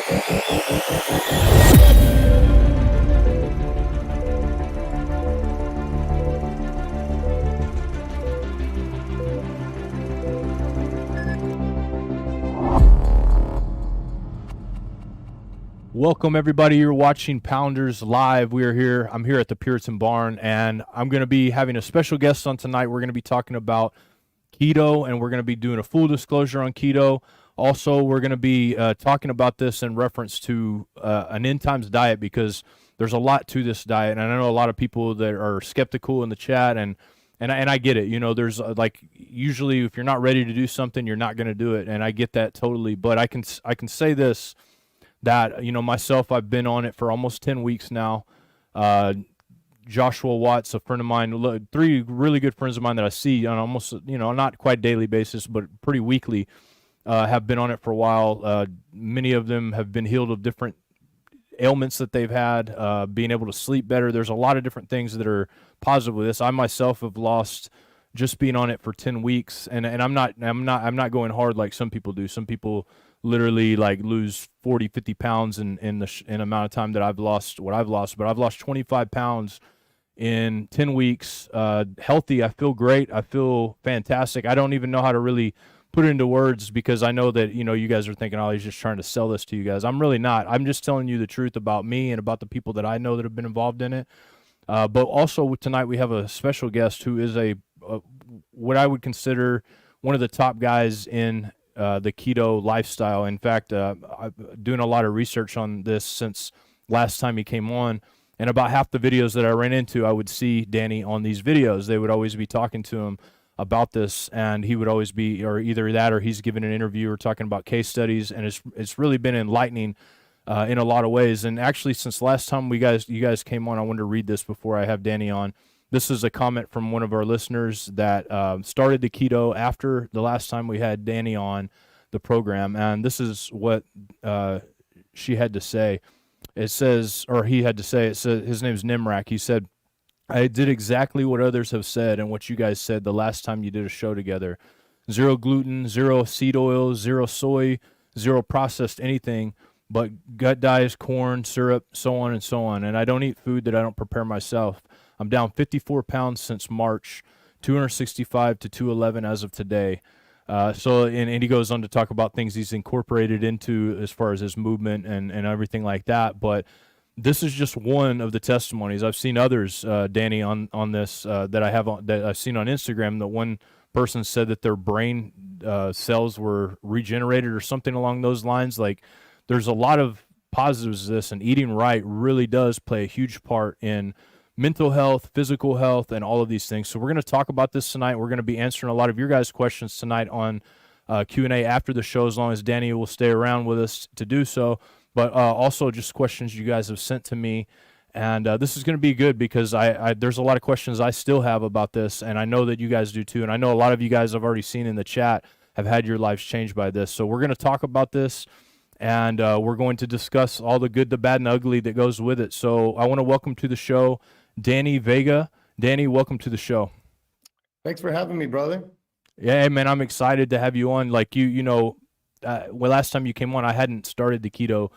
Welcome, everybody. You're watching Pounders Live. We are here. I'm here at the Puritan Barn, and I'm going to be having a special guest on tonight. We're going to be talking about keto, and we're going to be doing a full disclosure on keto. Also, we're going to be talking about this in reference to an end times diet, because there's a lot to this diet, and I know a lot of people that are skeptical in the chat, and I get it. You know, there's like, usually if you're not ready to do something, you're not going to do it, and I get that totally. But I can say this, that, you know, myself, I've been on it for almost 10 weeks now. Joshua Watts, a friend of mine, 3 really good friends of mine that I see on almost, you know, not quite daily basis, but pretty weekly, have been on it for a while. Many of them have been healed of different ailments that they've had, being able to sleep better. There's a lot of different things that are positive with this. I myself have lost, just being on it for 10 weeks, and I'm not going hard like some people do. Some people literally like lose 40, 50 pounds in amount of time that I've lost what I've lost, but I've lost 25 pounds in 10 weeks, healthy. I feel great. I feel fantastic. I don't even know how to really put it into words, because I know that, you know, you guys are thinking, oh, he's just trying to sell this to you guys. I'm really not. I'm just telling you the truth about me and about the people that I know that have been involved in it. But also tonight we have a special guest who is what I would consider one of the top guys in the keto lifestyle. In fact, I've doing a lot of research on this since last time he came on, and about half the videos that I ran into, I would see Danny on these videos. They would always be talking to him about this, and he would always be, or either that or he's giving an interview or talking about case studies, and it's really been enlightening in a lot of ways. And actually, since last time you guys came on, I wanted to read this before I have Danny on. This is a comment from one of our listeners that started the keto after the last time we had Danny on the program, and this is what she had to say. It says, or he had to say, it says, his name's Nimrak. He said, "I did exactly what others have said and what you guys said the last time you did a show together. 0 gluten, 0 seed oil, 0 soy, 0 processed anything, but gut dyes, corn, syrup, so on and so on. And I don't eat food that I don't prepare myself. I'm down 54 pounds since March, 265 to 211 as of today." And he goes on to talk about things he's incorporated into as far as his movement and everything like that. But this is just one of the testimonies. I've seen others, Danny, on this that I've seen on Instagram. That one person said that their brain cells were regenerated or something along those lines. Like, there's a lot of positives to this, and eating right really does play a huge part in mental health, physical health, and all of these things. So we're going to talk about this tonight. We're going to be answering a lot of your guys' questions tonight on Q&A after the show, as long as Danny will stay around with us to do so. But also just questions you guys have sent to me. And this is going to be good, because there's a lot of questions I still have about this, and I know that you guys do too. And I know a lot of you guys I've already seen in the chat have had your lives changed by this. So we're going to talk about this, and we're going to discuss all the good, the bad, and ugly that goes with it. So I want to welcome to the show Danny Vega. Danny, welcome to the show. Thanks for having me, brother. Yeah, man, I'm excited to have you on. Like, you know, well, last time you came on, I hadn't started the keto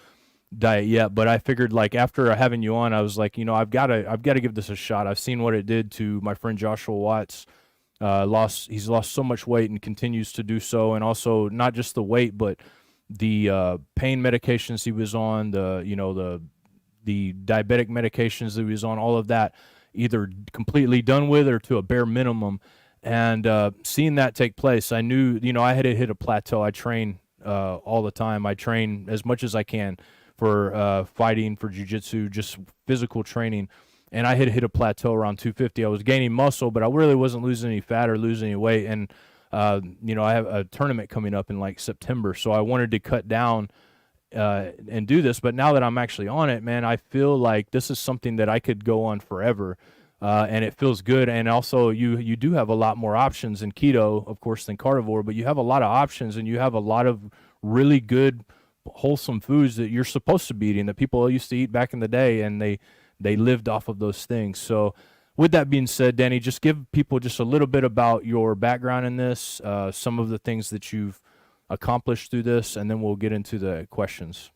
diet yet, but I figured, like, after having you on, I was like, you know, I've got to give this a shot. I've seen what it did to my friend Joshua Watts. He's lost so much weight and continues to do so, and also not just the weight, but the pain medications he was on, the diabetic medications that he was on, all of that, either completely done with or to a bare minimum. And seeing that take place, I knew, you know, I had to hit a plateau. I train all the time. I train as much as I can for fighting, for jiu-jitsu, just physical training. And I had hit a plateau around 250. I was gaining muscle, but I really wasn't losing any fat or losing any weight. And, you know, I have a tournament coming up in like September, so I wanted to cut down and do this. But now that I'm actually on it, man, I feel like this is something that I could go on forever. And it feels good. And also you do have a lot more options in keto, of course, than carnivore, but you have a lot of options, and you have a lot of really good, wholesome foods that you're supposed to be eating, that people used to eat back in the day, and they lived off of those things. So with that being said, Danny, just give people just a little bit about your background in this, some of the things that you've accomplished through this, and then we'll get into the questions.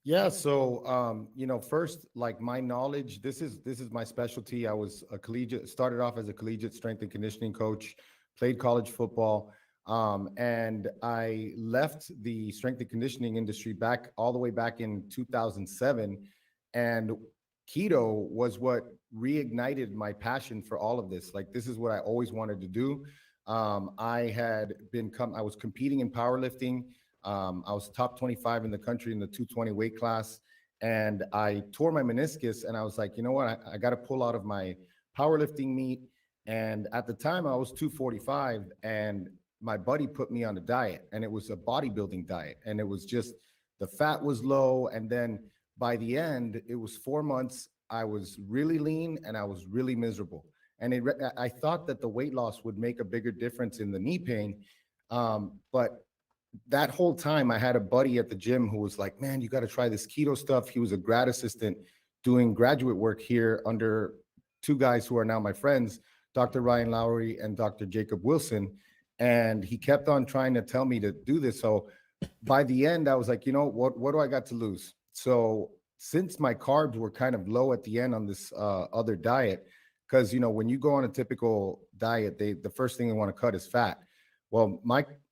Yeah, so first, like my knowledge, this is my specialty. I was a collegiate, started off as a collegiate strength and conditioning coach, played college football, and I left the strength and conditioning industry back all the way back in 2007, and keto was what reignited my passion for all of this. Like this is what I always wanted to do. I was competing in powerlifting. I was top 25 in the country in the 220 weight class. And I tore my meniscus and I was like, you know what? I got to pull out of my powerlifting meet. And at the time I was 245 and my buddy put me on a diet and it was a bodybuilding diet. And it was just the fat was low. And then by the end, it was 4 months. I was really lean and I was really miserable. And I thought that the weight loss would make a bigger difference in the knee pain. But that whole time I had a buddy at the gym who was like, man, you got to try this keto stuff. He was a grad assistant doing graduate work here under two guys who are now my friends, Dr. Ryan Lowry and Dr. Jacob Wilson. And he kept on trying to tell me to do this. So by the end, I was like, you know, what do I got to lose? So since my carbs were kind of low at the end on this other diet, because when you go on a typical diet, the first thing they want to cut is fat. Well,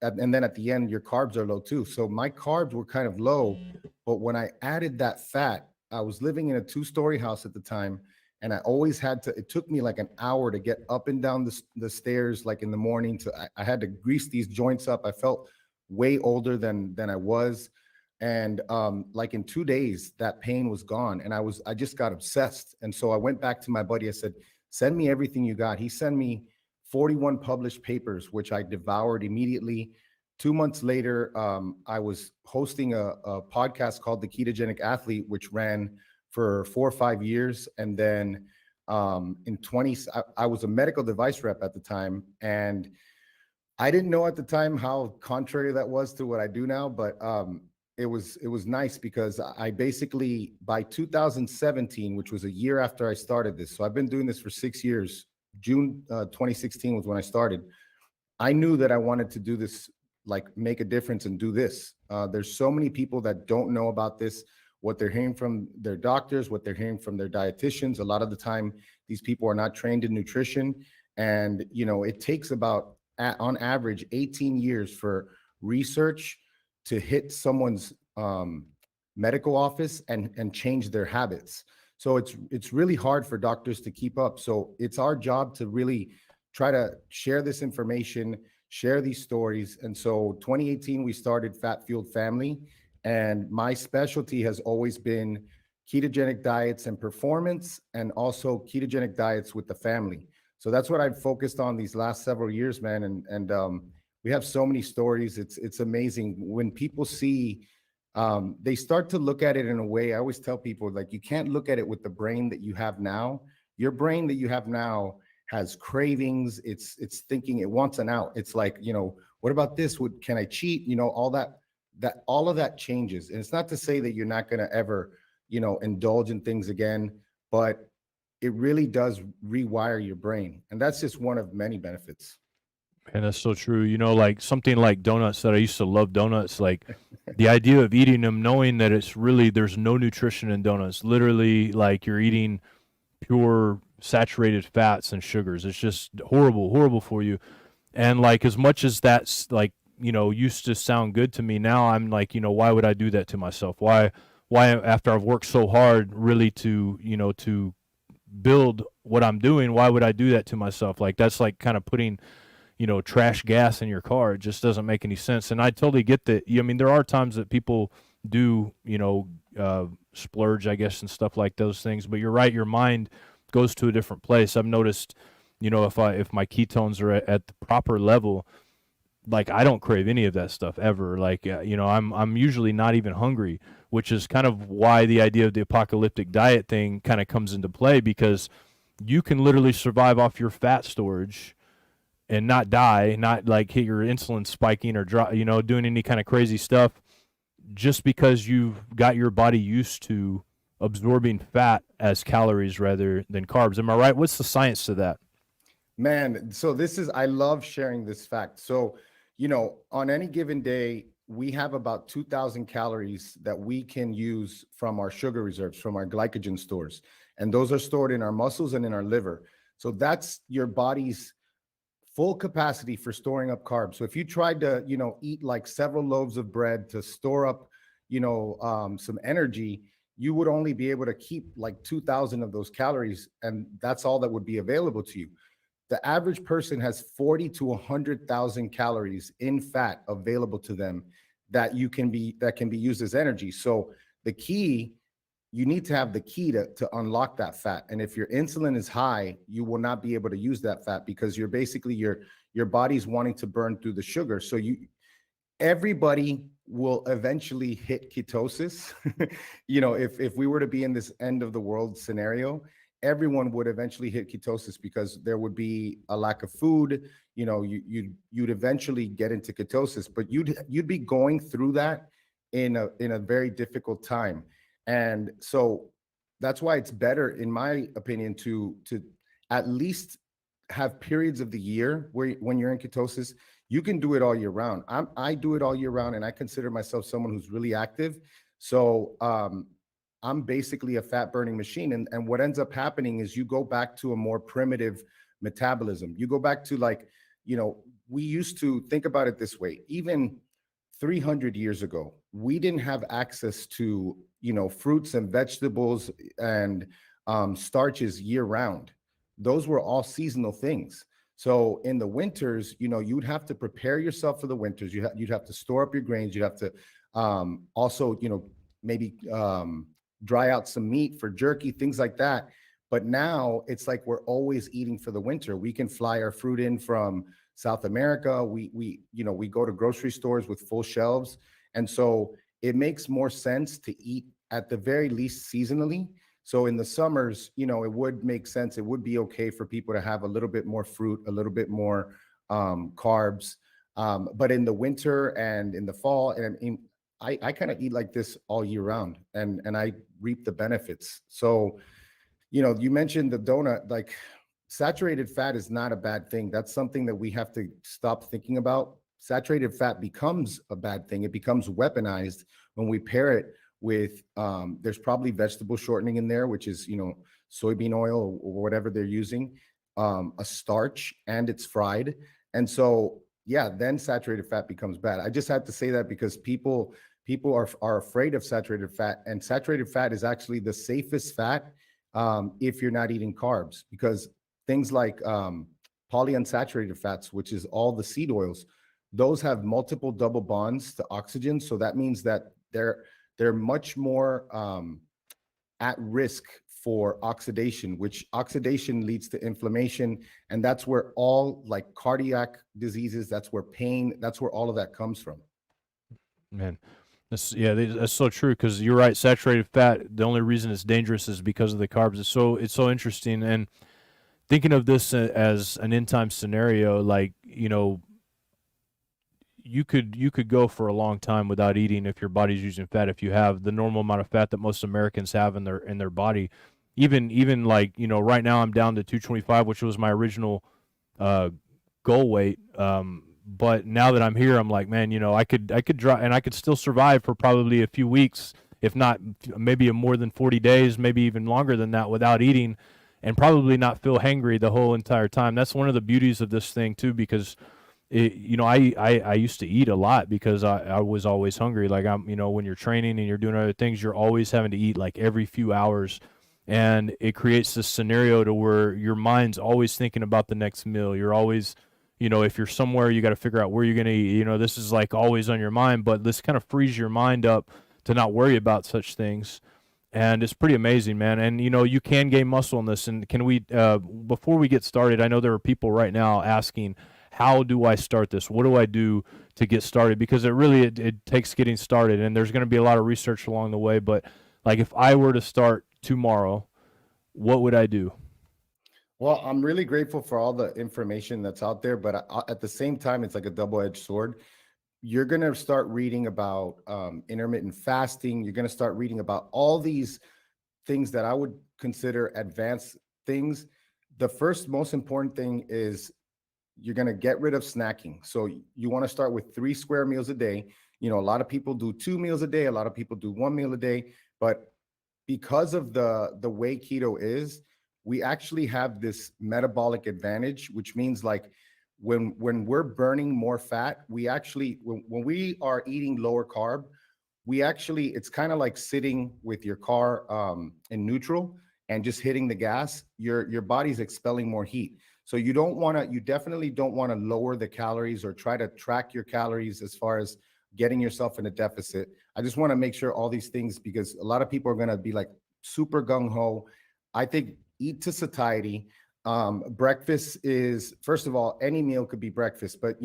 and then at the end, your carbs are low too. So my carbs were kind of low, but when I added that fat, I was living in a two-story house at the time, and I always had to. It took me like an hour to get up and down the stairs, like in the morning. I had to grease these joints up. I felt way older than I was, and like in 2 days, that pain was gone, and I just got obsessed. And so I went back to my buddy. I said, "Send me everything you got." He sent me 41 published papers, which I devoured immediately. 2 months later, I was hosting a podcast called The Ketogenic Athlete, which ran for 4 or 5 years. And then I was a medical device rep at the time. And I didn't know at the time how contrary that was to what I do now, but it was nice because I basically, by 2017, which was a year after I started this, so I've been doing this for 6 years. June 2016 was when I started. I knew that I wanted to do this, like make a difference and do this. There's so many people that don't know about this, what they're hearing from their doctors, what they're hearing from their dietitians. A lot of the time, these people are not trained in nutrition. And, it takes about, on average, 18 years for research to hit someone's medical office and change their habits. So it's really hard for doctors to keep up. So it's our job to really try to share this information, share these stories. And so 2018, we started Fat Fueled Family. And my specialty has always been ketogenic diets and performance, and also ketogenic diets with the family. So that's what I've focused on these last several years, man. And we have so many stories. It's amazing when people see, they start to look at it in a way. I always tell people, like, you can't look at it with the brain that you have now. Your brain that you have now has cravings. It's thinking it wants an out. It's like, what about this? Can I cheat? All of that changes. And it's not to say that you're not going to ever, indulge in things again, but it really does rewire your brain. And that's just one of many benefits. And that's so true. Like something like donuts, that I used to love donuts, like the idea of eating them knowing that there's no nutrition in donuts. Literally, like you're eating pure saturated fats and sugars. It's just horrible, horrible for you. And like as much as that's like, used to sound good to me, now I'm like, why would I do that to myself? Why after I've worked so hard really to build what I'm doing, why would I do that to myself? Like that's like kind of putting trash gas in your car. It just doesn't make any sense. And I totally get that. I mean, there are times that people do, splurge, I guess, and stuff like those things. But you're right. Your mind goes to a different place. I've noticed, if my ketones are at the proper level, like I don't crave any of that stuff ever. Like, I'm usually not even hungry, which is kind of why the idea of the apocalyptic diet thing kind of comes into play, because you can literally survive off your fat storage and not die, not like hit your insulin spiking or doing any kind of crazy stuff, just because you've got your body used to absorbing fat as calories rather than carbs. Am I right? What's the science to that? Man, so I love sharing this fact. So, on any given day, we have about 2,000 calories that we can use from our sugar reserves, from our glycogen stores. And those are stored in our muscles and in our liver. So that's your body's full capacity for storing up carbs. So if you tried to, eat like several loaves of bread to store up, some energy, you would only be able to keep like 2,000 of those calories. And that's all that would be available to you. The average person has 40 to 100,000 calories in fat available to them that can be used as energy. So the key, you need to have the key to unlock that fat. And if your insulin is high, you will not be able to use that fat because you're basically your body's wanting to burn through the sugar. So everybody will eventually hit ketosis. If we were to be in this end of the world scenario, everyone would eventually hit ketosis because there would be a lack of food. You'd eventually get into ketosis, but you'd be going through that in a very difficult time. And so that's why it's better, in my opinion, to at least have periods of the year where when you're in ketosis, you can do it all year round. I do it all year round, and I consider myself someone who's really active. So I'm basically a fat burning machine. And what ends up happening is you go back to a more primitive metabolism. You go back to we used to think about it this way. Even 300 years ago, we didn't have access to, fruits and vegetables and starches year round. Those were all seasonal things. So in the winters, you'd have to prepare yourself for the winters. You'd have to store up your grains. You'd have to also, maybe dry out some meat for jerky, things like that. But now it's like we're always eating for the winter. We can fly our fruit in from South America. We go to grocery stores with full shelves. And so it makes more sense to eat at the very least seasonally. So in the summers, it would make sense. It would be okay for people to have a little bit more fruit, a little bit more carbs. But in the winter and in the fall, and I kind of eat like this all year round, and I reap the benefits. So, you mentioned the donut, like saturated fat is not a bad thing. That's something that we have to stop thinking about. Saturated fat becomes a bad thing. It becomes weaponized when we pair it with there's probably vegetable shortening in there, which is soybean oil or whatever they're using, a starch, and it's fried. And so yeah, then saturated fat becomes bad. I just had to say that because people are afraid of saturated fat, and saturated fat is actually the safest fat if you're not eating carbs, because things like polyunsaturated fats, which is all the seed oils, those have multiple double bonds to oxygen. So that means that they're much more at risk for oxidation, which oxidation leads to inflammation. And that's where all like cardiac diseases, that's where pain, that's where all of that comes from. Man, that's so true because you're right. Saturated fat. The only reason it's dangerous is because of the carbs. It's so interesting. And thinking of this as an end time scenario, like you could go for a long time without eating if your body's using fat. If you have the normal amount of fat that most Americans have in their body, even like right now I'm down to 225, which was my original uh, goal weight. But now that I'm here, I'm like, man, I could draw and I could still survive for probably a few weeks, if not maybe more than 40 days, maybe even longer than that without eating, and probably not feel hangry the whole entire time. That's one of the beauties of this thing too, because I used to eat a lot because I was always hungry. Like when you're training and you're doing other things, you're always having to eat like every few hours. And it creates this scenario to where your mind's always thinking about the next meal. You're always, if you're somewhere, you got to figure out where you're going to eat. This is like always on your mind, but this kind of frees your mind up to not worry about such things. And it's pretty amazing, man. And you can gain muscle in this. And can we, before we get started, I know there are people right now asking, how do I start this? What do I do to get started? Because it takes getting started, and there's going to be a lot of research along the way. But like, if I were to start tomorrow, what would I do? Well, I'm really grateful for all the information that's out there, but at the same time, it's like a double-edged sword. You're going to start reading about intermittent fasting. You're going to start reading about all these things that I would consider advanced things. The first most important thing is you're going to get rid of snacking. So you want to start with 3 square meals a day. A lot of people do 2 meals a day, a lot of people do 1 meal a day, but because of the way keto is, we actually have this metabolic advantage, which means like when we're burning more fat, we actually when we are eating lower carb, we actually it's kind of like sitting with your car in neutral and just hitting the gas. Your body's expelling more heat. So you definitely don't want to lower the calories or try to track your calories as far as getting yourself in a deficit. I just want to make sure all these things, because a lot of people are going to be like super gung ho. I think eat to satiety. Breakfast is, first of all, any meal could be breakfast, but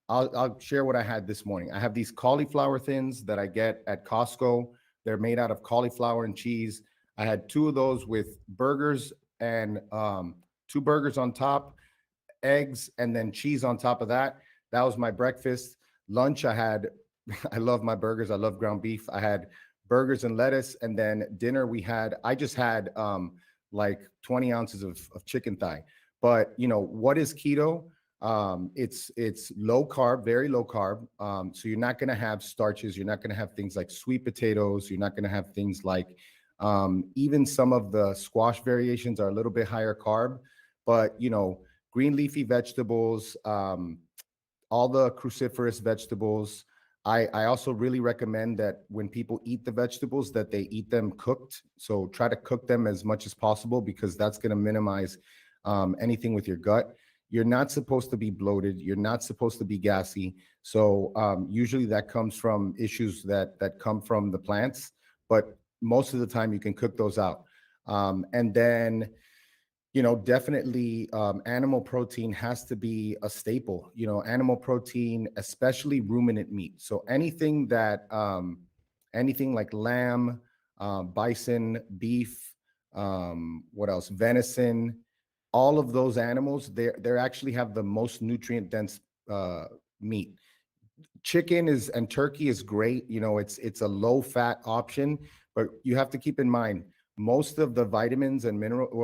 I'll share what I had this morning. I have these cauliflower thins that I get at Costco. They're made out of cauliflower and cheese. I had two of those with burgers and two burgers on top, eggs, and then cheese on top of that. That was my breakfast. Lunch, I had, I love my burgers. I love ground beef. I had burgers and lettuce. And then dinner, I just had like 20 ounces of chicken thigh. But, what is keto? It's low carb, very low carb. So you're not going to have starches. You're not going to have things like sweet potatoes. You're not going to have things like even some of the squash variations are a little bit higher carb, but green leafy vegetables, all the cruciferous vegetables. I also really recommend that when people eat the vegetables, that they eat them cooked. So try to cook them as much as possible, because that's going to minimize anything with your gut. You're not supposed to be bloated. You're not supposed to be gassy. So usually that comes from issues that come from the plants, but most of the time you can cook those out. And then definitely animal protein has to be a staple. Animal protein, especially ruminant meat. So anything like lamb, bison, beef, what else? Venison. All of those animals, they actually have the most nutrient dense meat. Chicken is and turkey is great. It's a low fat option, but you have to keep in mind most of the vitamins and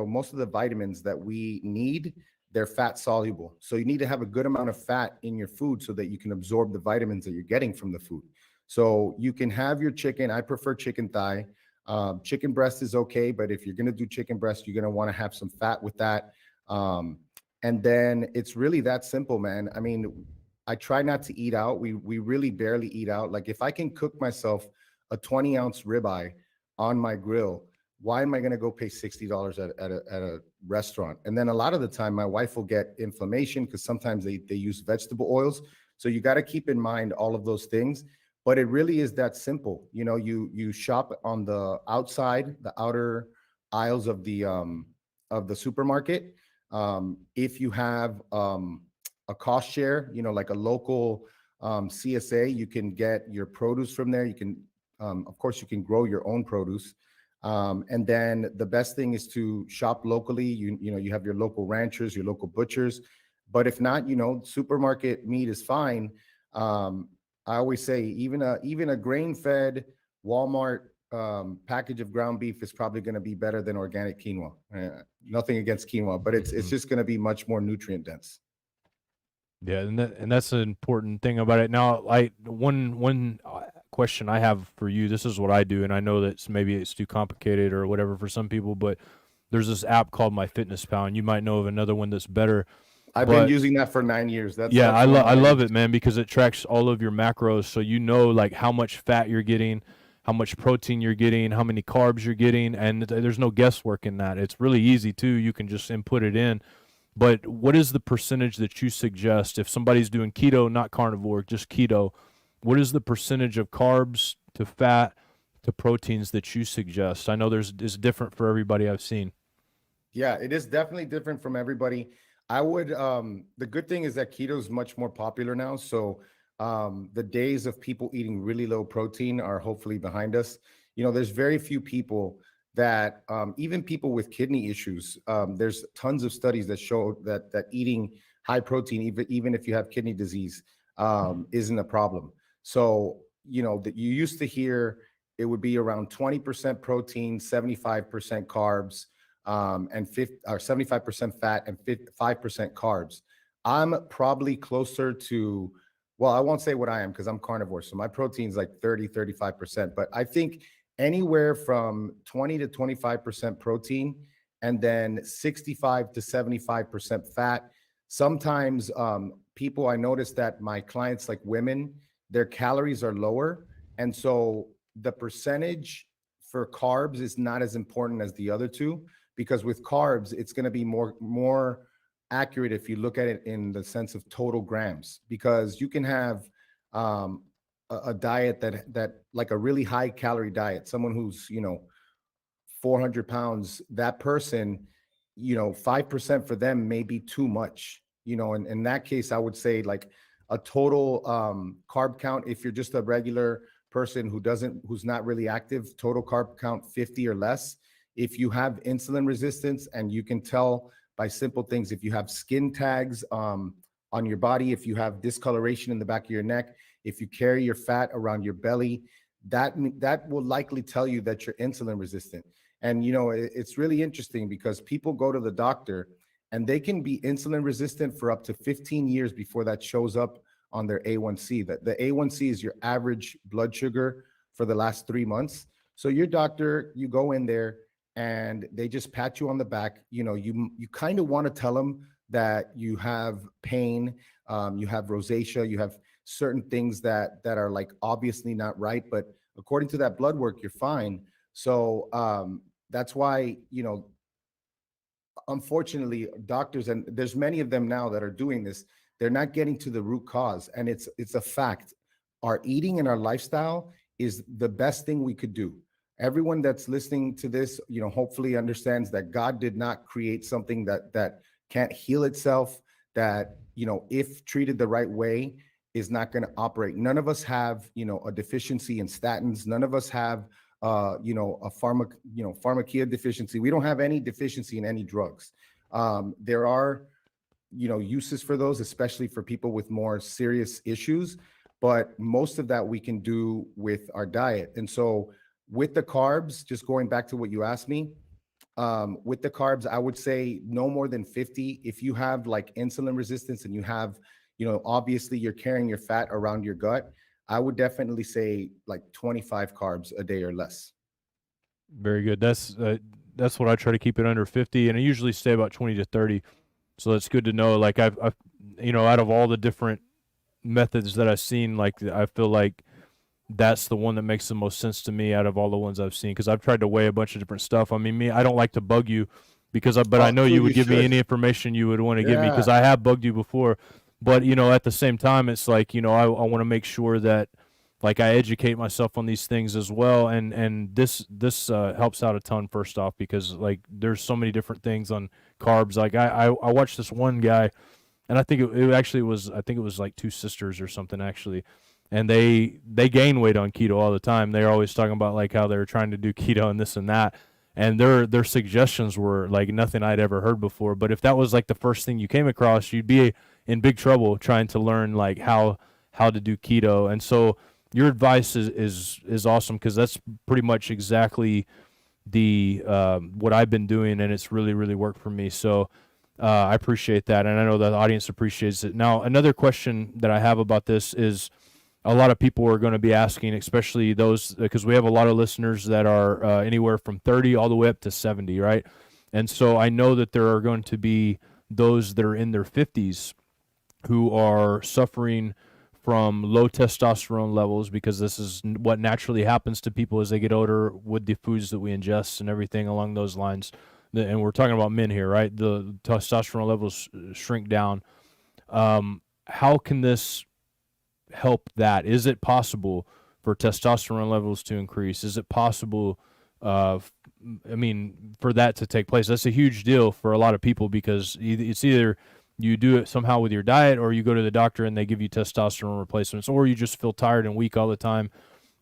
most of the vitamins that we need, they're fat soluble. So you need to have a good amount of fat in your food so that you can absorb the vitamins that you're getting from the food. So you can have your chicken. I prefer chicken thigh. Chicken breast is okay, but if you're going to do chicken breast, you're going to want to have some fat with that. And then it's really that simple, man. I mean, I try not to eat out. We really barely eat out. Like if I can cook myself a 20-ounce ribeye on my grill, why am I going to go pay $60 at a restaurant? And then a lot of the time, my wife will get inflammation because sometimes they use vegetable oils. So you got to keep in mind all of those things. But it really is that simple. You shop on the outside, the outer aisles of the supermarket. If you have a cost share, like a local CSA, you can get your produce from there. You can, of course, you can grow your own produce. And then the best thing is to shop locally. You have your local ranchers, your local butchers. But if not, supermarket meat is fine. I always say even a grain-fed Walmart package of ground beef is probably going to be better than organic quinoa. Nothing against quinoa, but it's just going to be much more nutrient dense. Yeah, and that's an important thing about it. Now, one question I have for you. This is what I do, and I know that maybe it's too complicated or whatever for some people, but there's this app called MyFitnessPal, and you might know of another one that's better. I've been using that for 9 years. Yeah, I love it, man, because it tracks all of your macros, so you know like how much fat you're getting, how much protein you're getting, how many carbs you're getting, and there's no guesswork in that. It's really easy too. You can just input it in. But what is the percentage that you suggest if somebody's doing keto, not carnivore, just keto? What is the percentage of carbs to fat to proteins that you suggest? I know it's different for everybody I've seen. Yeah, it is definitely different from everybody. I would the good thing is that keto is much more popular now. So the days of people eating really low protein are hopefully behind us. There's very few people that even people with kidney issues, there's tons of studies that show that eating high protein, even if you have kidney disease, isn't a problem. So, that you used to hear it would be around 20% protein, 75% carbs, and 75% fat and 5% carbs. I'm probably closer to well, I won't say what I am because I'm carnivore. So my protein's like 35%. But I think anywhere from 20 to 25% protein and then 65 to 75% fat. Sometimes people, I notice that my clients, like women, their calories are lower. And so the percentage for carbs is not as important as the other two, because with carbs, it's going to be more accurate if you look at it in the sense of total grams, because you can have a diet that like a really high calorie diet, someone who's 400 pounds, that person, 5% for them may be too much. And in that case, I would say like a total carb count, if you're just a regular person who's not really active, total carb count 50 or less. If you have insulin resistance, and you can tell by simple things, if you have skin tags on your body, if you have discoloration in the back of your neck, if you carry your fat around your belly, that will likely tell you that you're insulin resistant. And it's really interesting because people go to the doctor and they can be insulin resistant for up to 15 years before that shows up on their A1C. That the A1C is your average blood sugar for the last 3 months. So your doctor, you go in there and they just pat you on the back. You kind of want to tell them that you have pain, you have rosacea, you have certain things that are like obviously not right, but according to that blood work, you're fine. So that's why, unfortunately, doctors, and there's many of them now that are doing this, they're not getting to the root cause. And it's a fact. Our eating and our lifestyle is the best thing we could do. Everyone that's listening to this, hopefully understands that God did not create something that can't heal itself, that, if treated the right way, is not going to operate. None of us have, a deficiency in statins. None of us have a pharmacia deficiency. We don't have any deficiency in any drugs. There are, uses for those, especially for people with more serious issues, but most of that we can do with our diet. And so with the carbs, just going back to what you asked me, with the carbs, I would say no more than 50. If you have like insulin resistance and you have, obviously you're carrying your fat around your gut, I would definitely say like 25 carbs a day or less. Very good. That's what I try to keep it under 50, and I usually stay about 20 to 30. So that's good to know. Like I've out of all the different methods that I've seen, like I feel like that's the one that makes the most sense to me out of all the ones I've seen, because I've tried to weigh a bunch of different stuff. I mean, I don't like to bug you but I Oh, know you dude, would you give me should. any information you would want to give me, because Yeah. I have bugged you before. But at the same time, it's like I want to make sure that like I educate myself on these things as well, and this helps out a ton. First off, because like there's so many different things on carbs. Like I watched this one guy, and I think it actually was, I think it was like two sisters or something actually, and they gain weight on keto all the time. They're always talking about like how they're trying to do keto and this and that, and their suggestions were like nothing I'd ever heard before. But if that was like the first thing you came across, you'd be in big trouble trying to learn like how to do keto. And so your advice is awesome, because that's pretty much exactly the what I've been doing, and it's really worked for me. So I appreciate that, and I know the audience appreciates it. Now, another question that I have about this is, a lot of people are going to be asking, especially those, because we have a lot of listeners that are anywhere from 30 all the way up to 70, right? And so I know that there are going to be those that are in their 50s who are suffering from low testosterone levels, because this is what naturally happens to people as they get older with the foods that we ingest and everything along those lines. And we're talking about men here, right? The testosterone levels shrink down. How can this help that? Is it possible for testosterone levels to increase? Is it possible, uh, I mean, for that to take place? That's a huge deal for a lot of people, because it's either you do it somehow with your diet, or you go to the doctor and they give you testosterone replacements, or you just feel tired and weak all the time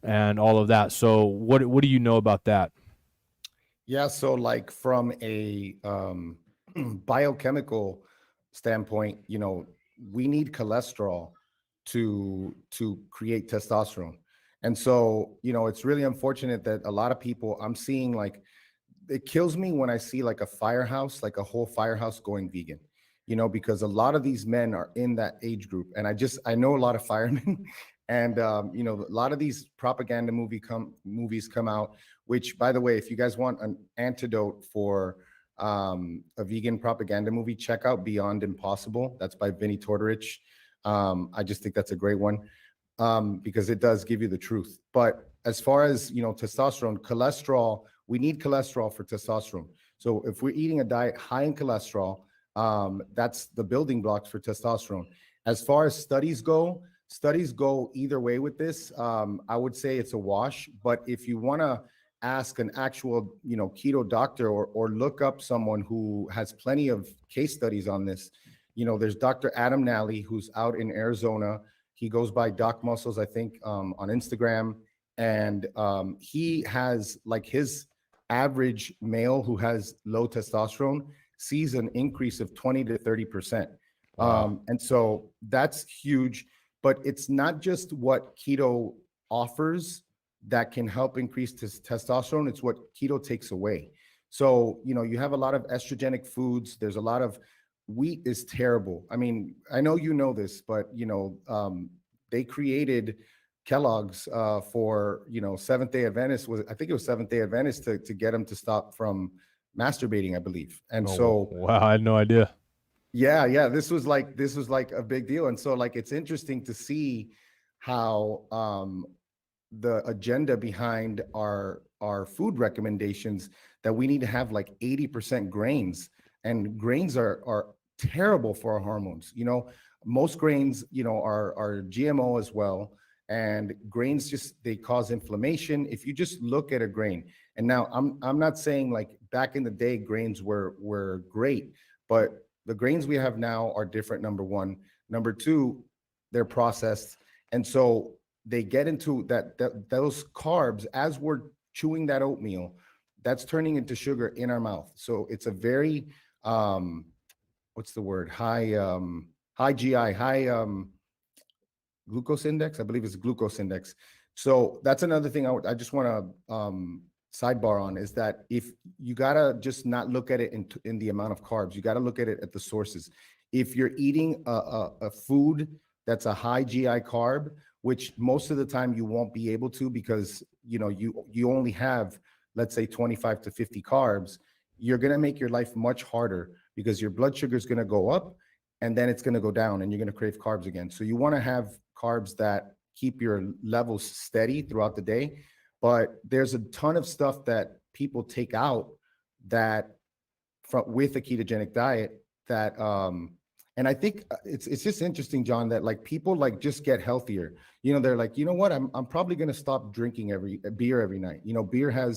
and all of that. So what do you know about that? Yeah, so like from a biochemical standpoint, we need cholesterol to create testosterone. And so, it's really unfortunate that a lot of people I'm seeing, like, it kills me when I see like a firehouse, like a whole firehouse going vegan. because a lot of these men are in that age group. And I know a lot of firemen and, a lot of these propaganda movies come out, which, by the way, if you guys want an antidote for a vegan propaganda movie, check out Beyond Impossible. That's by Vinny Tortorich. I just think that's a great one, because it does give you the truth. But as far as testosterone, cholesterol, we need cholesterol for testosterone. So if we're eating a diet high in cholesterol, that's the building blocks for testosterone. As far as studies go either way with this. I would say it's a wash. But if you want to ask an actual keto doctor, or look up someone who has plenty of case studies on this, there's Dr. Adam Nally, who's out in Arizona. He goes by Doc Muscles, I think, on Instagram. And he has, like, his average male who has low testosterone sees an increase of 20 to 30%. Wow. And so that's huge. But it's not just what keto offers that can help increase testosterone, it's what keto takes away. So, you have a lot of estrogenic foods. There's a lot of wheat is terrible. I mean, I know you know this, but they created Kellogg's for Seventh Day Adventists. I think it was Seventh Day Adventists to get them to stop from masturbating, I believe. And Oh so wow, I had no idea. yeah, this was like a big deal. And so, like, it's interesting to see how the agenda behind our food recommendations, that we need to have like 80% grains, and grains are terrible for our hormones. Most grains are GMO as well, and grains, just they cause inflammation if you just look at a grain. And now I'm not saying, like, back in the day grains were great, but the grains we have now are different. Number one. Number two, they're processed. And so they get into those carbs as we're chewing that oatmeal, that's turning into sugar in our mouth. So it's a very what's the word, high GI, high glucose index. I believe it's glucose index. So that's another thing I just want to sidebar on, is that if you gotta just not look at it in the amount of carbs, you gotta look at it at the sources. If you're eating a food that's a high GI carb, which most of the time you won't be able to, because you only have, let's say, 25 to 50 carbs, you're going to make your life much harder, because your blood sugar is going to go up, and then it's going to go down, and you're going to crave carbs again. So you want to have carbs that keep your levels steady throughout the day. But there's a ton of stuff that people take out that with a ketogenic diet, that and I think it's just interesting, John, that, like, people, like, just get healthier. They're like, what, I'm probably going to stop drinking beer every night. Beer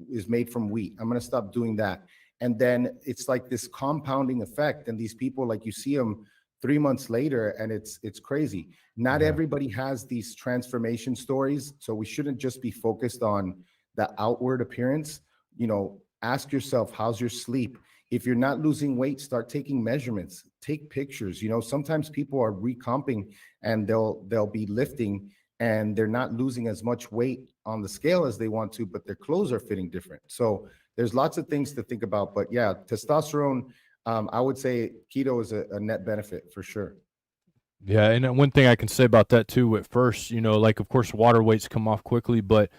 is made from wheat. I'm going to stop doing that. And then it's like this compounding effect, and these people, like, you see them 3 months later, and it's crazy. Not Yeah. everybody has these transformation stories, so we shouldn't just be focused on the outward appearance. Ask yourself, how's your sleep? If you're not losing weight, start taking measurements, take pictures. Sometimes people are recomping, and they'll be lifting, and they're not losing as much weight on the scale as they want to, but their clothes are fitting different. So there's lots of things to think about. But yeah, testosterone, I would say keto is a net benefit for sure. Yeah, and one thing I can say about that too, at first, like, of course water weights come off quickly, but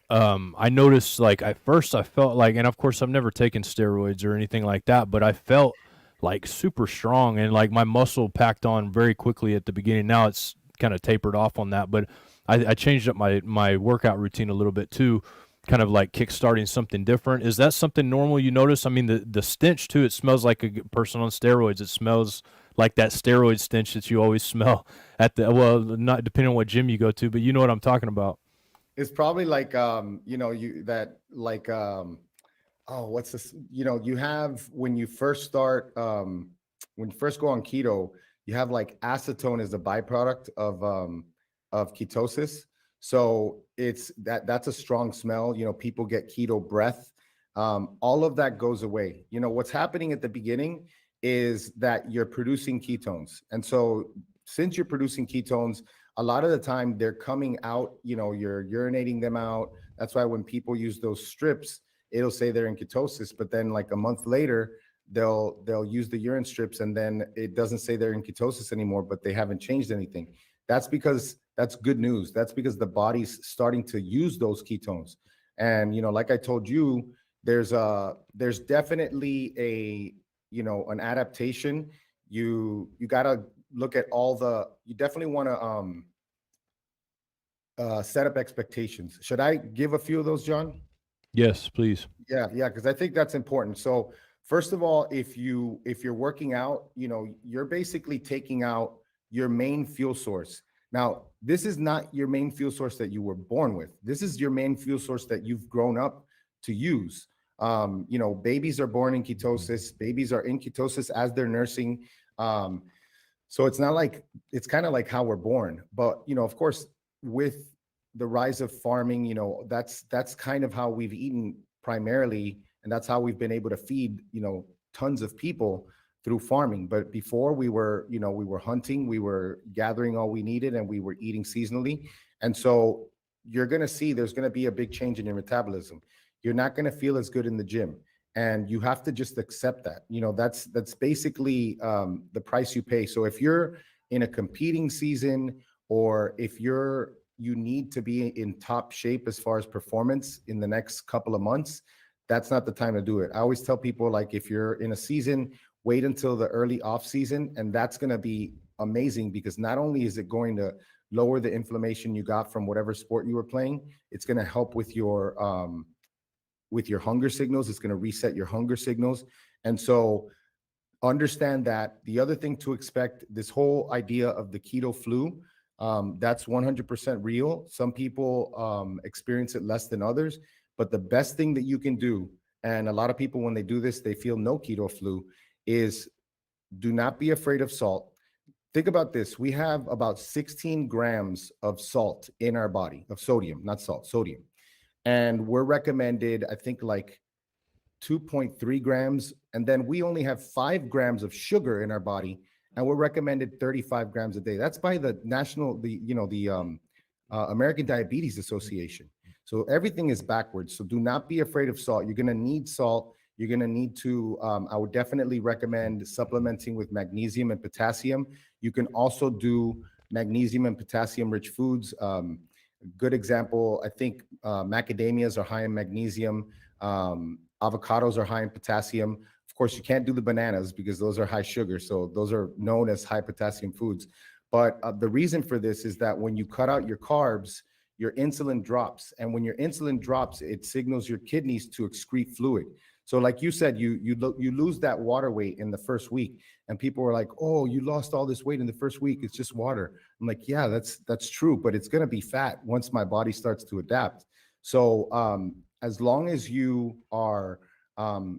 I noticed, like, at first I felt like, and of course I've never taken steroids or anything like that, but I felt like super strong, and like my muscle packed on very quickly at the beginning. Now it's kind of tapered off on that, but I changed up my workout routine a little bit too, kind of like kickstarting something different. Is that something normal you notice? I mean, the stench too, it smells like a person on steroids. It smells like that steroid stench that you always smell at well, not depending on what gym you go to, but you know what I'm talking about. It's probably like you that like oh, what's this? You have, when you first start, when you first go on keto, you have, like, acetone is a byproduct of ketosis. So that's a strong smell. People get keto breath. All of that goes away. What's happening at the beginning is that you're producing ketones, and so since you're producing ketones, a lot of the time they're coming out. You're urinating them out. That's why when people use those strips, it'll say they're in ketosis, but then, like, a month later, they'll use the urine strips, and then it doesn't say they're in ketosis anymore, but they haven't changed anything. That's because that's good news. That's because the body's starting to use those ketones. And like I told you, there's definitely a an adaptation. You got to look at all the you definitely want to set up expectations. Should I give a few of those, John? Yes, please. Yeah, yeah, because I think that's important. So first of all, if you're working out, you're basically taking out your main fuel source. Now, this is not your main fuel source that you were born with. This is your main fuel source that you've grown up to use. Babies are born in ketosis. Babies are in ketosis as they're nursing. Um, so it's not like it's kind of like how we're born, but of course, with the rise of farming, that's kind of how we've eaten primarily, and that's how we've been able to feed tons of people through farming. But before, we were hunting, we were gathering all we needed, and we were eating seasonally. And so you're going to see there's going to be a big change in your metabolism. You're not going to feel as good in the gym, and you have to just accept that. That's basically the price you pay. So if you're in a competing season, or if you need to be in top shape as far as performance in the next couple of months, that's not the time to do it. I always tell people, like, if you're in a season, wait until the early off season, and that's going to be amazing, because not only is it going to lower the inflammation you got from whatever sport you were playing, it's going to help with your hunger signals. It's going to reset your hunger signals. And so understand that. The other thing to expect, this whole idea of the keto flu, that's 100% real. Some people experience it less than others, but the best thing that you can do, and a lot of people, when they do this, they feel no keto flu, is do not be afraid of salt. Think about this. We have about 16 grams of salt in our body, of sodium, not salt, sodium. And we're recommended, I think, like 2.3 grams. And then we only have 5 grams of sugar in our body, and we're recommended 35 grams a day. That's by the American Diabetes Association. So everything is backwards. So do not be afraid of salt. You're going to need salt. You're going to need to, I would definitely recommend supplementing with magnesium and potassium. You can also do magnesium and potassium rich foods. Good example, I think macadamias are high in magnesium. Avocados are high in potassium. Of course, you can't do the bananas because those are high sugar. So those are known as high potassium foods. But the reason for this is that when you cut out your carbs, your insulin drops. And when your insulin drops, it signals your kidneys to excrete fluid. So like you said, you lose that water weight in the first week. And people were like, oh, you lost all this weight in the first week. It's just water. I'm like, yeah, that's true. But it's going to be fat once my body starts to adapt. So as long as you are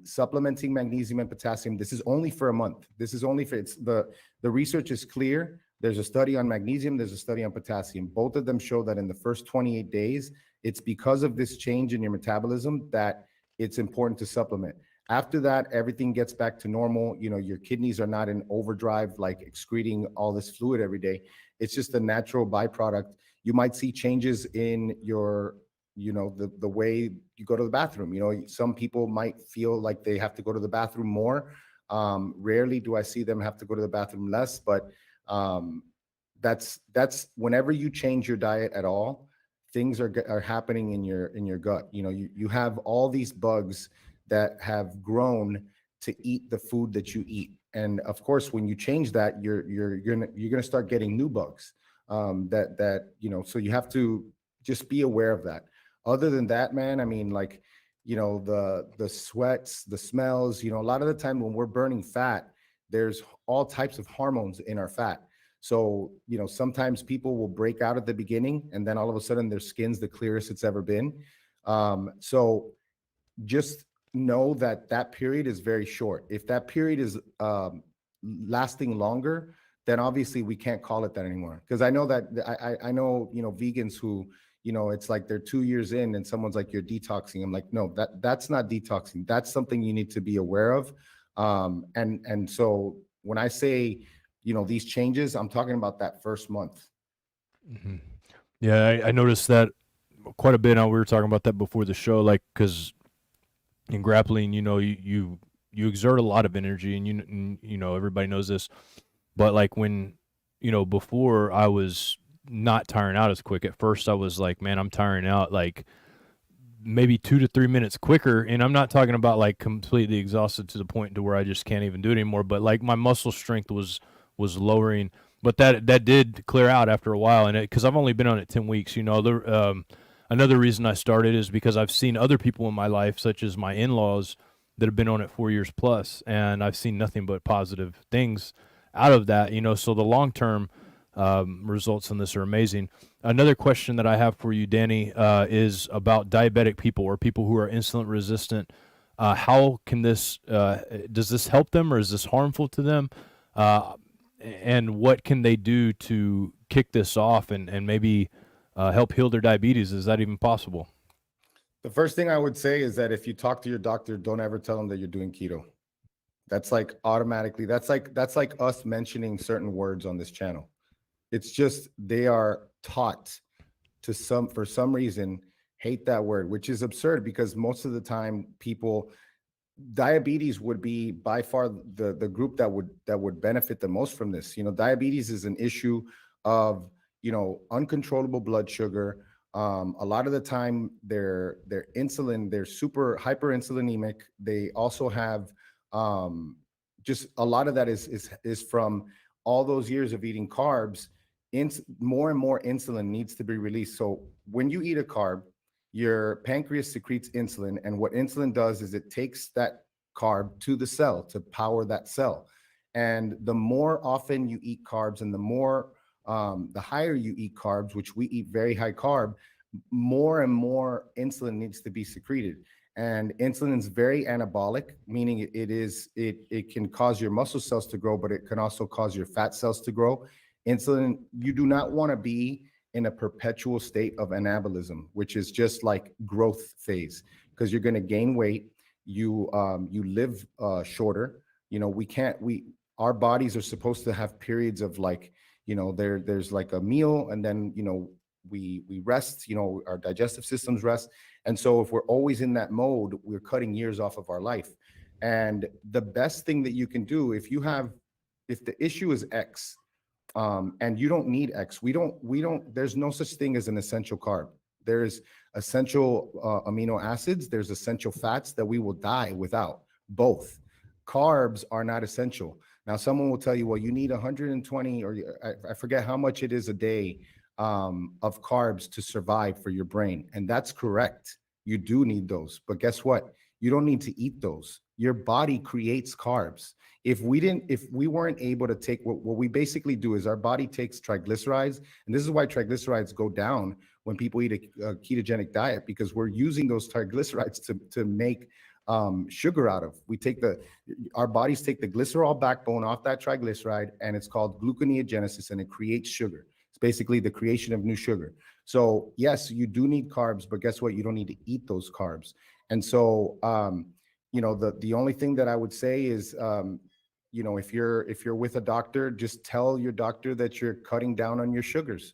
supplementing magnesium and potassium, this is only for a month. This is only for, the research is clear. There's a study on magnesium, there's a study on potassium. Both of them show that in the first 28 days, it's because of this change in your metabolism that it's important to supplement. After that, everything gets back to normal. Your kidneys are not in overdrive, like excreting all this fluid every day. It's just a natural byproduct. You might see changes in your the way you go to the bathroom. Some people might feel like they have to go to the bathroom more. Rarely do I see them have to go to the bathroom less, but that's whenever you change your diet at all, things are happening in your gut. You have all these bugs that have grown to eat the food that you eat, and of course, when you change that, you're gonna start getting new bugs. So you have to just be aware of that. Other than that, man, I mean, like, the sweats, the smells, a lot of the time when we're burning fat, there's all types of hormones in our fat. So, sometimes people will break out at the beginning, and then all of a sudden their skin's the clearest it's ever been. So just know that that period is very short. If that period is lasting longer, then obviously we can't call it that anymore. Because I know that I know vegans who it's like they're 2 years in and someone's like, you're detoxing. I'm like, no, that's not detoxing. That's something you need to be aware of. And so when I say, these changes, I'm talking about that first month. Mm-hmm. Yeah, I noticed that quite a bit. Now we were talking about that before the show, like, because in grappling, you exert a lot of energy, and you know everybody knows this. But like when before I was not tiring out as quick. At first, I was like, man, I'm tiring out like maybe 2 to 3 minutes quicker, and I'm not talking about like completely exhausted to the point to where I just can't even do it anymore, but like my muscle strength was lowering. But that did clear out after a while, and because I've only been on it 10 weeks. Another reason I started is because I've seen other people in my life, such as my in-laws, that have been on it 4 years plus, and I've seen nothing but positive things out of that. So the long term results in this are amazing. Another question that I have for you, Danny, is about diabetic people or people who are insulin resistant. How can does this help them, or is this harmful to them? Uh, and what can they do to kick this off and maybe help heal their diabetes? Is that even possible? The first thing I would say is that if you talk to your doctor, don't ever tell them that you're doing keto. That's like automatically, that's like us mentioning certain words on this channel. It's just they are taught to for some reason hate that word, which is absurd because most of the time people diabetes would be by far the group that would benefit the most from this. Diabetes is an issue of uncontrollable blood sugar. A lot of the time their insulin, they're super hyperinsulinemic. They also have just a lot of that is from all those years of eating carbs. More and more insulin needs to be released. So when you eat a carb, your pancreas secretes insulin, and what insulin does is it takes that carb to the cell to power that cell. And the more often you eat carbs, and the higher you eat carbs, which we eat very high carb, more and more insulin needs to be secreted. And insulin is very anabolic, meaning it can cause your muscle cells to grow, but it can also cause your fat cells to grow. Insulin, you do not want to be in a perpetual state of anabolism, which is just like growth phase, because you're going to gain weight. You live shorter. Our bodies are supposed to have periods of like, there's like a meal, and then we rest. Our digestive systems rest, and so if we're always in that mode, we're cutting years off of our life. And the best thing that you can do, if the issue is X, and you don't need X. There's no such thing as an essential carb. There's essential amino acids, there's essential fats that we will die without. Both. Carbs are not essential. Now, someone will tell you, well, you need 120, or I forget how much it is a day of carbs to survive for your brain. And that's correct. You do need those. But guess what? You don't need to eat those. Your body creates carbs. If we weren't able to take what we basically do is our body takes triglycerides, and this is why triglycerides go down when people eat a ketogenic diet, because we're using those triglycerides to make sugar out of. Our bodies take the glycerol backbone off that triglyceride, and it's called gluconeogenesis, and it creates sugar. It's basically the creation of new sugar. So yes, you do need carbs, but guess what? You don't need to eat those carbs. And so, the only thing that I would say is, if you're with a doctor, just tell your doctor that you're cutting down on your sugars.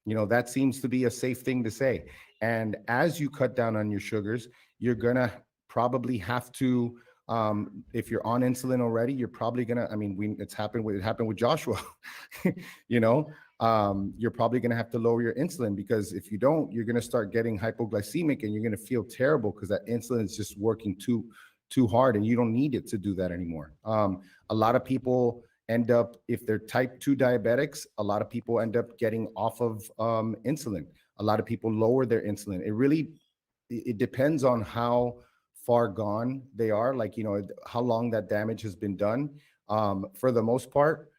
That seems to be a safe thing to say. And as you cut down on your sugars, you're gonna probably have to, if you're on insulin already, you're probably gonna. I mean, it happened with Joshua. You're probably gonna have to lower your insulin, because if you don't, you're gonna start getting hypoglycemic, and you're gonna feel terrible because that insulin is just working too hard, and you don't need it to do that anymore. A lot of people end up, if they're type 2 diabetics, a lot of people end up getting off of insulin. A lot of people lower their insulin. It depends on how far gone they are, like, how long that damage has been done. For the most part,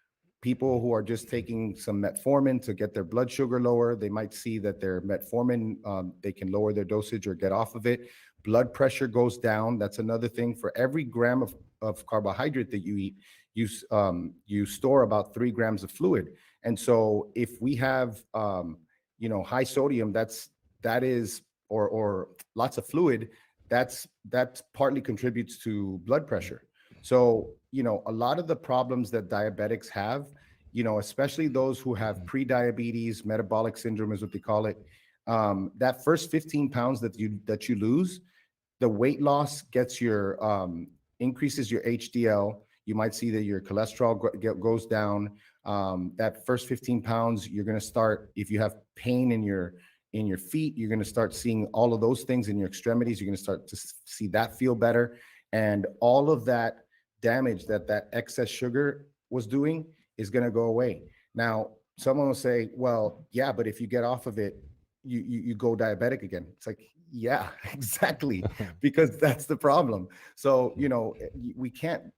people who are just taking some metformin to get their blood sugar lower, they might see that their metformin, they can lower their dosage or get off of it. Blood pressure goes down. That's another thing. For every gram of carbohydrate that you eat, you store about 3 grams of fluid. And so if we have high sodium, that is or lots of fluid, that partly contributes to blood pressure. So a lot of the problems that diabetics have, especially those who have pre-diabetes, metabolic syndrome is what they call it, that first 15 pounds that you lose, the weight loss gets increases your HDL. You might see that your cholesterol goes down. That first 15 pounds, you're going to start, if you have pain in your feet, you're going to start seeing all of those things in your extremities. You're going to start to see that feel better. And all of that damage that excess sugar was doing is going to go away. Now, someone will say, well, yeah, but if you get off of it, you go diabetic again. It's like, yeah, exactly, because that's the problem. So, we can't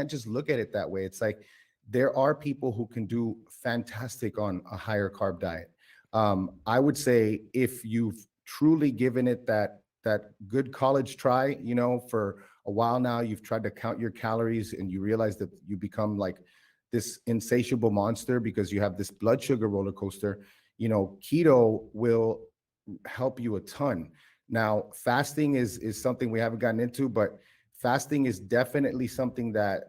just look at it that way. It's like there are people who can do fantastic on a higher carb diet. I would say if you've truly given it that good college try, for a while now, you've tried to count your calories and you realize that you become like this insatiable monster because you have this blood sugar roller coaster. Keto will help you a ton. Now, fasting is something we haven't gotten into, but fasting is definitely something that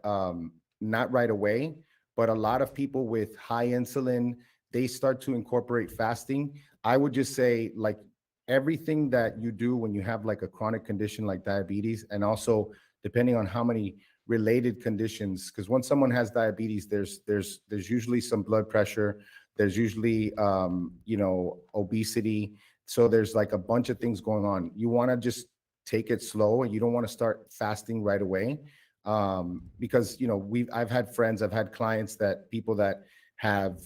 not right away, but a lot of people with high insulin, they start to incorporate fasting. I would just say, like, everything that you do when you have like a chronic condition like diabetes, and also depending on how many related conditions, because when someone has diabetes, there's usually some blood pressure, there's usually obesity. So there's like a bunch of things going on. You want to just take it slow, and you don't want to start fasting right away, because I've had friends, I've had clients, that people that have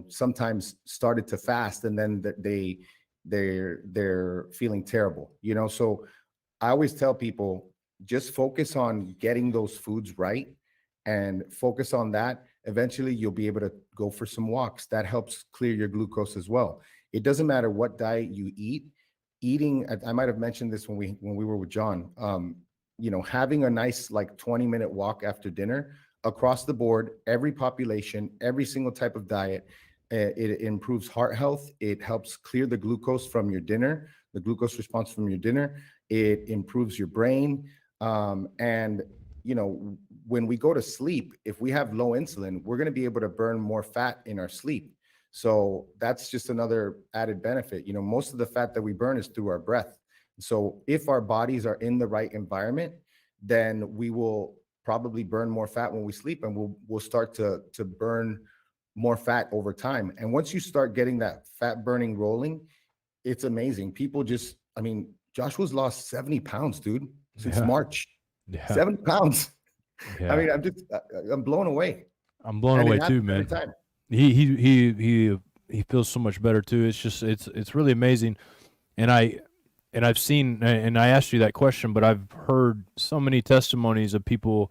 sometimes started to fast, and then they're feeling terrible. So I always tell people, just focus on getting those foods right, and focus on that. Eventually you'll be able to go for some walks. That helps clear your glucose as well. It doesn't matter what diet you eat. I might have mentioned this when we were with John. Having a nice like 20-minute walk after dinner, across the board, every population, every single type of diet, it improves heart health. It helps clear the glucose from your dinner, the glucose response from your dinner. It improves your brain. And when we go to sleep, if we have low insulin, we're going to be able to burn more fat in our sleep. So that's just another added benefit. Most of the fat that we burn is through our breath. So if our bodies are in the right environment, then we will probably burn more fat when we sleep, and we'll start to burn more fat over time. And once you start getting that fat burning rolling, it's amazing. People just, Joshua's lost 70 pounds, dude, since March. Yeah. 70 pounds. Yeah. I'm blown away. I'm blown And away it too, happens every man. time. He feels so much better too. It's just it's really amazing. And I've seen, and I asked you that question, but I've heard so many testimonies of people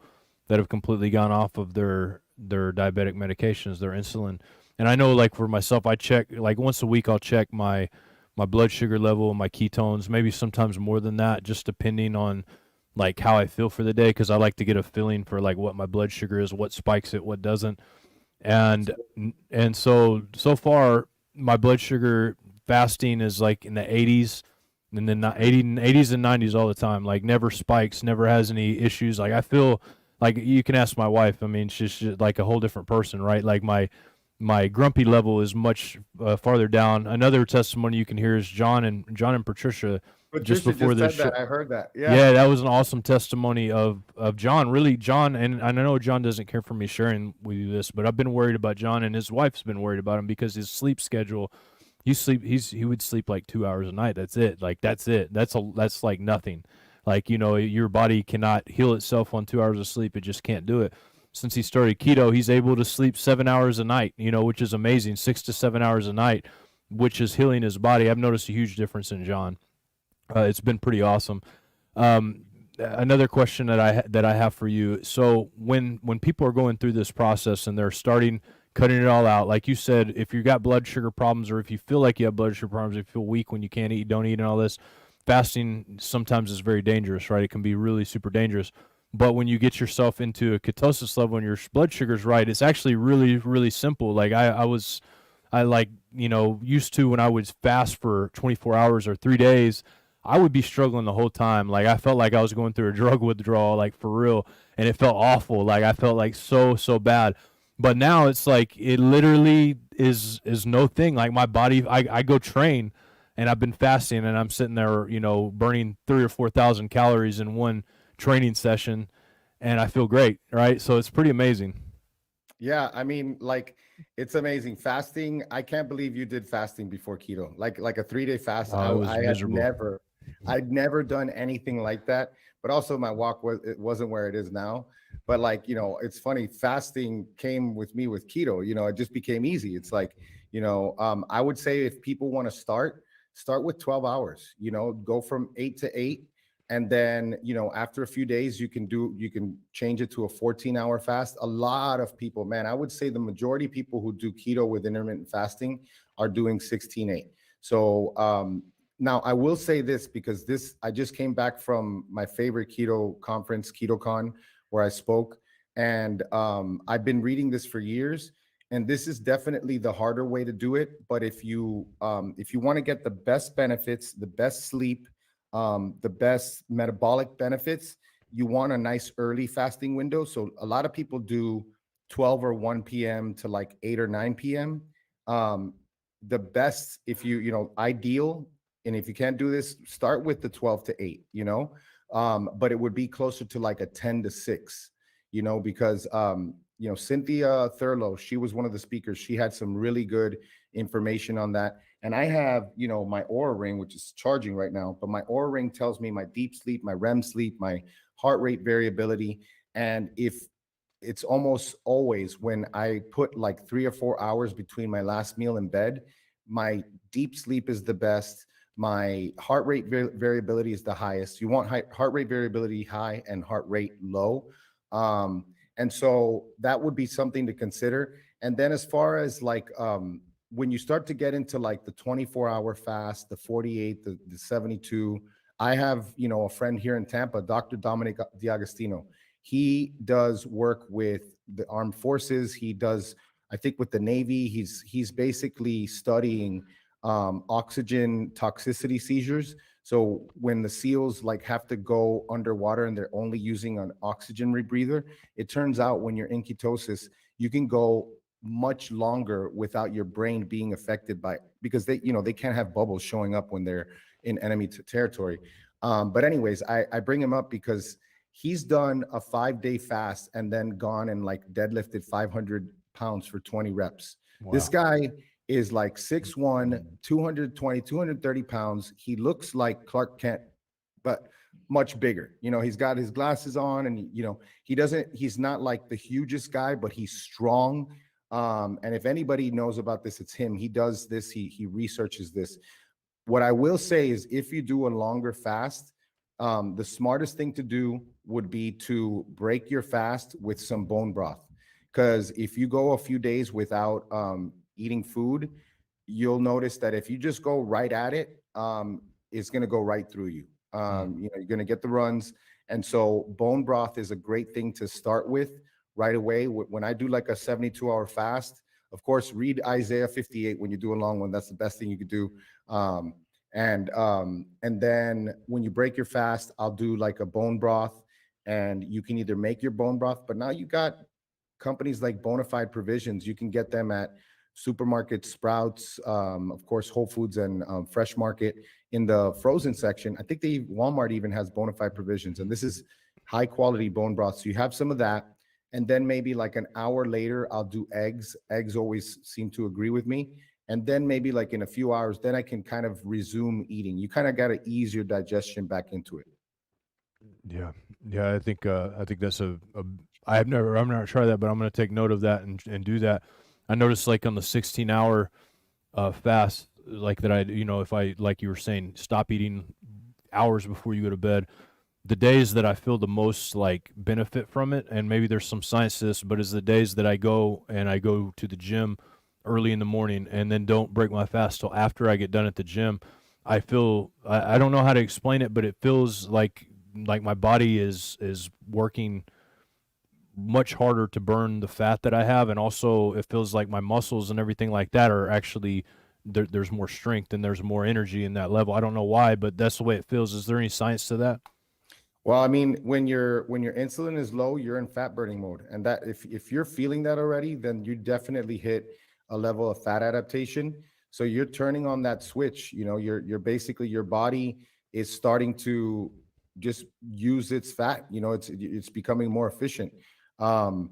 that have completely gone off of their diabetic medications, their insulin. And I know, like, for myself, I check, like, once a week I'll check my blood sugar level, my ketones, maybe sometimes more than that, just depending on like how I feel for the day, because I like to get a feeling for like what my blood sugar is, what spikes it, what doesn't. And so far my blood sugar fasting is like in the 80s, and then 80s and 90s all the time, like never spikes, never has any issues. Like I feel like, you can ask my wife, I mean, she's just like a whole different person, right? Like my grumpy level is much farther down. Another testimony you can hear is John and Patricia just Patricia before just this said show. that. I heard that. Yeah, that was an awesome testimony of John. Really, John, and I know John doesn't care for me sharing with you this, but I've been worried about John, and his wife's been worried about him because his sleep schedule. He would sleep like 2 hours a night. That's it. Like that's it. That's like nothing. Like, your body cannot heal itself on 2 hours of sleep. It just can't do it. Since he started keto, he's able to sleep 7 hours a night. Which is amazing. 6 to 7 hours a night, which is healing his body. I've noticed a huge difference in John. It's been pretty awesome. Another question that I have for you. So when people are going through this process and they're starting cutting it all out, like you said, if you got blood sugar problems, or if you feel like you have blood sugar problems, if you feel weak when you can't eat, don't eat, and all this, fasting sometimes is very dangerous, right? It can be really super dangerous. But when you get yourself into a ketosis level and your blood sugar's right, it's actually really, really simple. Like I used to, when I would fast for 24 hours or 3 days, I would be struggling the whole time. Like I felt like I was going through a drug withdrawal, like for real, and it felt awful. Like I felt like so bad. But now it's like it literally is no thing. Like my body, I go train, and I've been fasting, and I'm sitting there, burning 3,000 or 4,000 calories in one training session, and I feel great, right? So it's pretty amazing. Yeah, I mean, like it's amazing. Fasting, I can't believe you did fasting before keto. Like a 3-day fast. Oh, it was miserable. I'd never done anything like that. But also my walk was it wasn't where it is now. But like, it's funny, fasting came with me with keto, it just became easy. It's like, I would say if people want to start with 12 hours, go from 8 to 8. And then after a few days you can change it to a 14-hour fast. A lot of people, man, I would say the majority of people who do keto with intermittent fasting are doing 16-8. So now I will say this, because this I just came back from my favorite keto conference, KetoCon, where I spoke. And I've been reading this for years, and this is definitely the harder way to do it. But if you want to get the best benefits, the best sleep, the best metabolic benefits, you want a nice early fasting window. So a lot of people do 12 or 1 p.m. to like 8 or 9 p.m. Um, the best, if ideal, and if you can't do this, start with the 12 to 8, but it would be closer to like a 10 to 6, because Cynthia Thurlow, she was one of the speakers. She had some really good information on that. And I have, my Aura Ring, which is charging right now, but my Aura Ring tells me my deep sleep, my REM sleep, my heart rate variability. And if it's almost always when I put like 3 or 4 hours between my last meal in bed, my deep sleep is the best. My heart rate variability is the highest. You want heart rate variability high and heart rate low. And so that would be something to consider. And then as far as like, when you start to get into like the 24-hour fast, the 48, the 72, I have, a friend here in Tampa, Dr. Dominic D'Agostino. He does work with the armed forces. He does, I think, with the Navy. He's basically studying oxygen toxicity seizures. So when the SEALs like have to go underwater and they're only using an oxygen rebreather, it turns out when you're in ketosis, you can go much longer without your brain being affected by, because they can't have bubbles showing up when they're in enemy territory. But anyways, I bring him up because he's done a 5-day fast and then gone and like deadlifted 500 pounds for 20 reps. This Wow. guy is like 6'1", 220, 230 pounds. He looks like Clark Kent, but much bigger. He's got his glasses on, and he's not like the hugest guy, but he's strong. And if anybody knows about this, it's him. He does this, he researches this. What I will say is, if you do a longer fast, the smartest thing to do would be to break your fast with some bone broth. Because if you go a few days without eating food, you'll notice that if you just go right at it, it's going to go right through you. You're going to get the runs. And so bone broth is a great thing to start with right away. When I do like a 72-hour fast, of course, read Isaiah 58 when you do a long one. That's the best thing you could do. And then when you break your fast, I'll do like a bone broth, and you can either make your bone broth, but now you got companies like Bonafide Provisions. You can get them at supermarket, Sprouts, of course, Whole Foods, and Fresh Market. In the frozen section, I think Walmart even has Bonafide Provisions, and this is high quality bone broth. So you have some of that, and then maybe like an hour later, I'll do eggs. Eggs always seem to agree with me. And then maybe like in a few hours, then I can kind of resume eating. You kind of got to ease your digestion back into it. Yeah, yeah. I think that's a. I'm not tried that, but I'm going to take note of that and do that. I noticed like on the 16-hour fast, like that if I, like you were saying, stop eating hours before you go to bed. The days that I feel the most like benefit from it, and maybe there's some science to this, but is the days that I go to the gym early in the morning and then don't break my fast till after I get done at the gym. I don't know how to explain it, but it feels like my body is working much harder to burn the fat that I have, and also it feels like my muscles and everything like that are actually there's more strength and there's more energy in that level. I don't know why, but that's the way it feels. Is there any science to that? Well, I mean, when your insulin is low, you're in fat burning mode, and that if you're feeling that already, then you definitely hit a level of fat adaptation. So you're turning on that switch. You're basically, your body is starting to just use its fat. It's becoming more efficient. Um,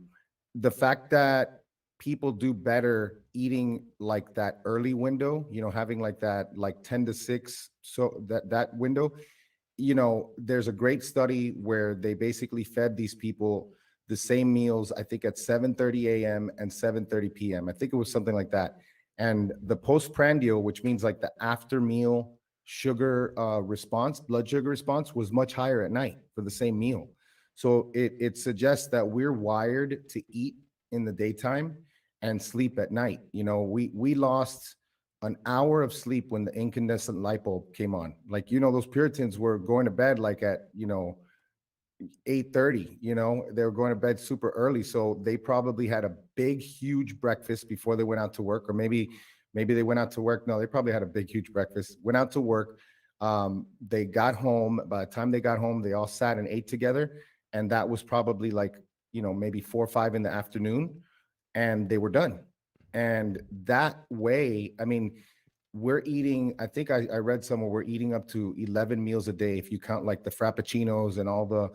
the fact that people do better eating like that early window, having like that, like 10 to 6, so that window, there's a great study where they basically fed these people the same meals, I think at 7:30 a.m. and 7:30 p.m. I think it was something like that. And the postprandial, which means like the after meal sugar response, blood sugar response, was much higher at night for the same meal. So it suggests that we're wired to eat in the daytime and sleep at night. We lost an hour of sleep when the incandescent light bulb came on. Like, those Puritans were going to bed like at, 8:30. They were going to bed super early, so they probably had a big huge breakfast before they went out to work. Or maybe they went out to work. No, they probably had a big huge breakfast, went out to work. They got home. By the time they got home, they all sat and ate together, and that was probably like, maybe 4 or 5 in the afternoon, and they were done. And that way, I mean, we're eating, I think I read somewhere, we're eating up to 11 meals a day if you count like the frappuccinos and all the,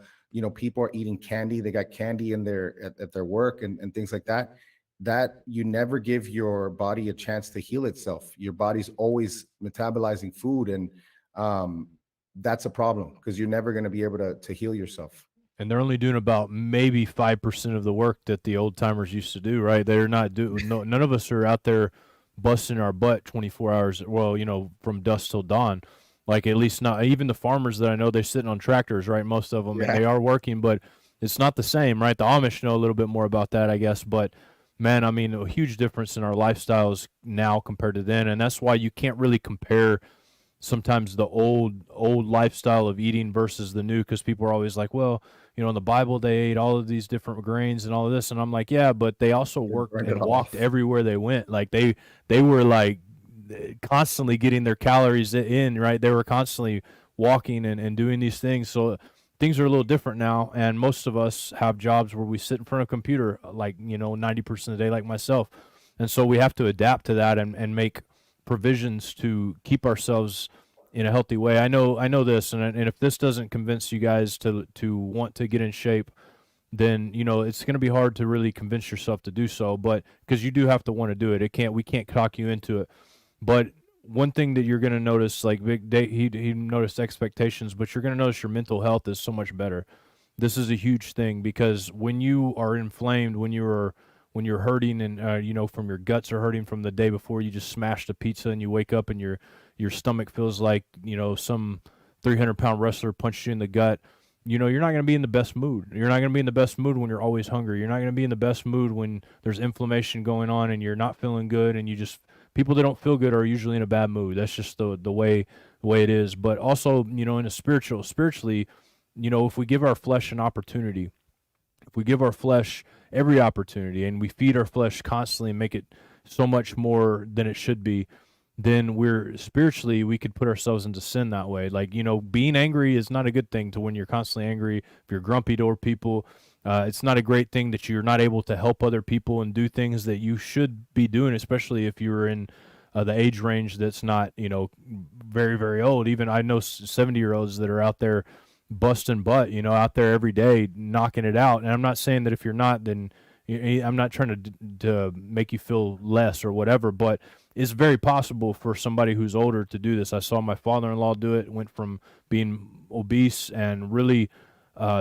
people are eating candy. They got candy in their at their work, and things like that. That you never give your body a chance to heal itself. Your body's always metabolizing food, and um, that's a problem because you're never going to be able to heal yourself. And they're only doing about maybe 5% of the work that the old timers used to do, right? They're not doing, no, none of us are out there busting our butt 24 hours, well, from dusk till dawn. Like, at least not, even the farmers that I know, they're sitting on tractors, right? Most of them, and Yeah. they are working, but it's not the same, right? The Amish know a little bit more about that, I guess. But man, I mean, a huge difference in our lifestyles now compared to then. And that's why you can't really compare sometimes the old lifestyle of eating versus the new, because people are always like, well, in the Bible they ate all of these different grains and all of this, and I'm like, yeah, but they also They worked burned it and all walked off. everywhere they went. Like, they were like constantly getting their calories in, right? They were constantly walking and doing these things. So things are a little different now, and most of us have jobs where we sit in front of a computer, like, 90% of the day, like myself. And so we have to adapt to that, and make provisions to keep ourselves in a healthy way. I know this, and if this doesn't convince you guys to want to get in shape, then it's going to be hard to really convince yourself to do so. But because you do have to want to do it, we can't talk you into it. But one thing that you're going to notice, like Big Day, he noticed expectations, but you're going to notice your mental health is so much better. This is a huge thing, because when you are inflamed, when you're hurting, and from your guts are hurting from the day before you just smashed a pizza, and you wake up and your stomach feels like some 300-pound wrestler punched you in the gut. You're not going to be in the best mood. You're not going to be in the best mood when you're always hungry. You're not going to be in the best mood when there's inflammation going on and you're not feeling good, and people that don't feel good are usually in a bad mood. That's just the way it is. But also, in a spiritually, if we give our flesh an opportunity, if we give our flesh every opportunity, and we feed our flesh constantly and make it so much more than it should be, then we could put ourselves into sin that way. Like, being angry is not a good thing. To when you're constantly angry, if you're grumpy toward people, it's not a great thing that you're not able to help other people and do things that you should be doing, especially if you're in the age range that's not, very, very old. Even I know 70-year-olds that are out there busting butt, out there every day knocking it out. And I'm not saying that if you're not, then I'm not trying to make you feel less or whatever, but it's very possible for somebody who's older to do this. I saw my father-in-law do it. Went from being obese and really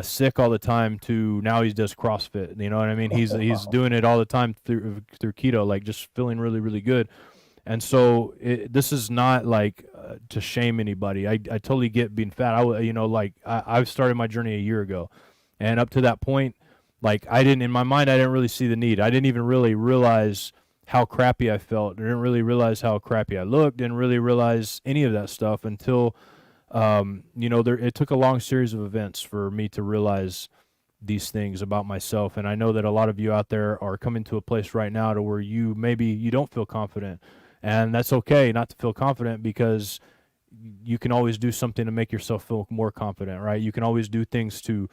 sick all the time to now he does CrossFit. You know what I mean? He's doing it all the time through keto, like just feeling really, really good. And so this is not like to shame anybody. I totally get being fat. Like I've started my journey a year ago, and up to that point, like in my mind, I didn't really see the need. I didn't even really realize how crappy I felt. I didn't really realize how crappy I looked. Didn't really realize any of that stuff until, it took a long series of events for me to realize these things about myself. And I know that a lot of you out there are coming to a place right now to where maybe you don't feel confident, and that's okay not to feel confident, because you can always do something to make yourself feel more confident, right? You can always do things to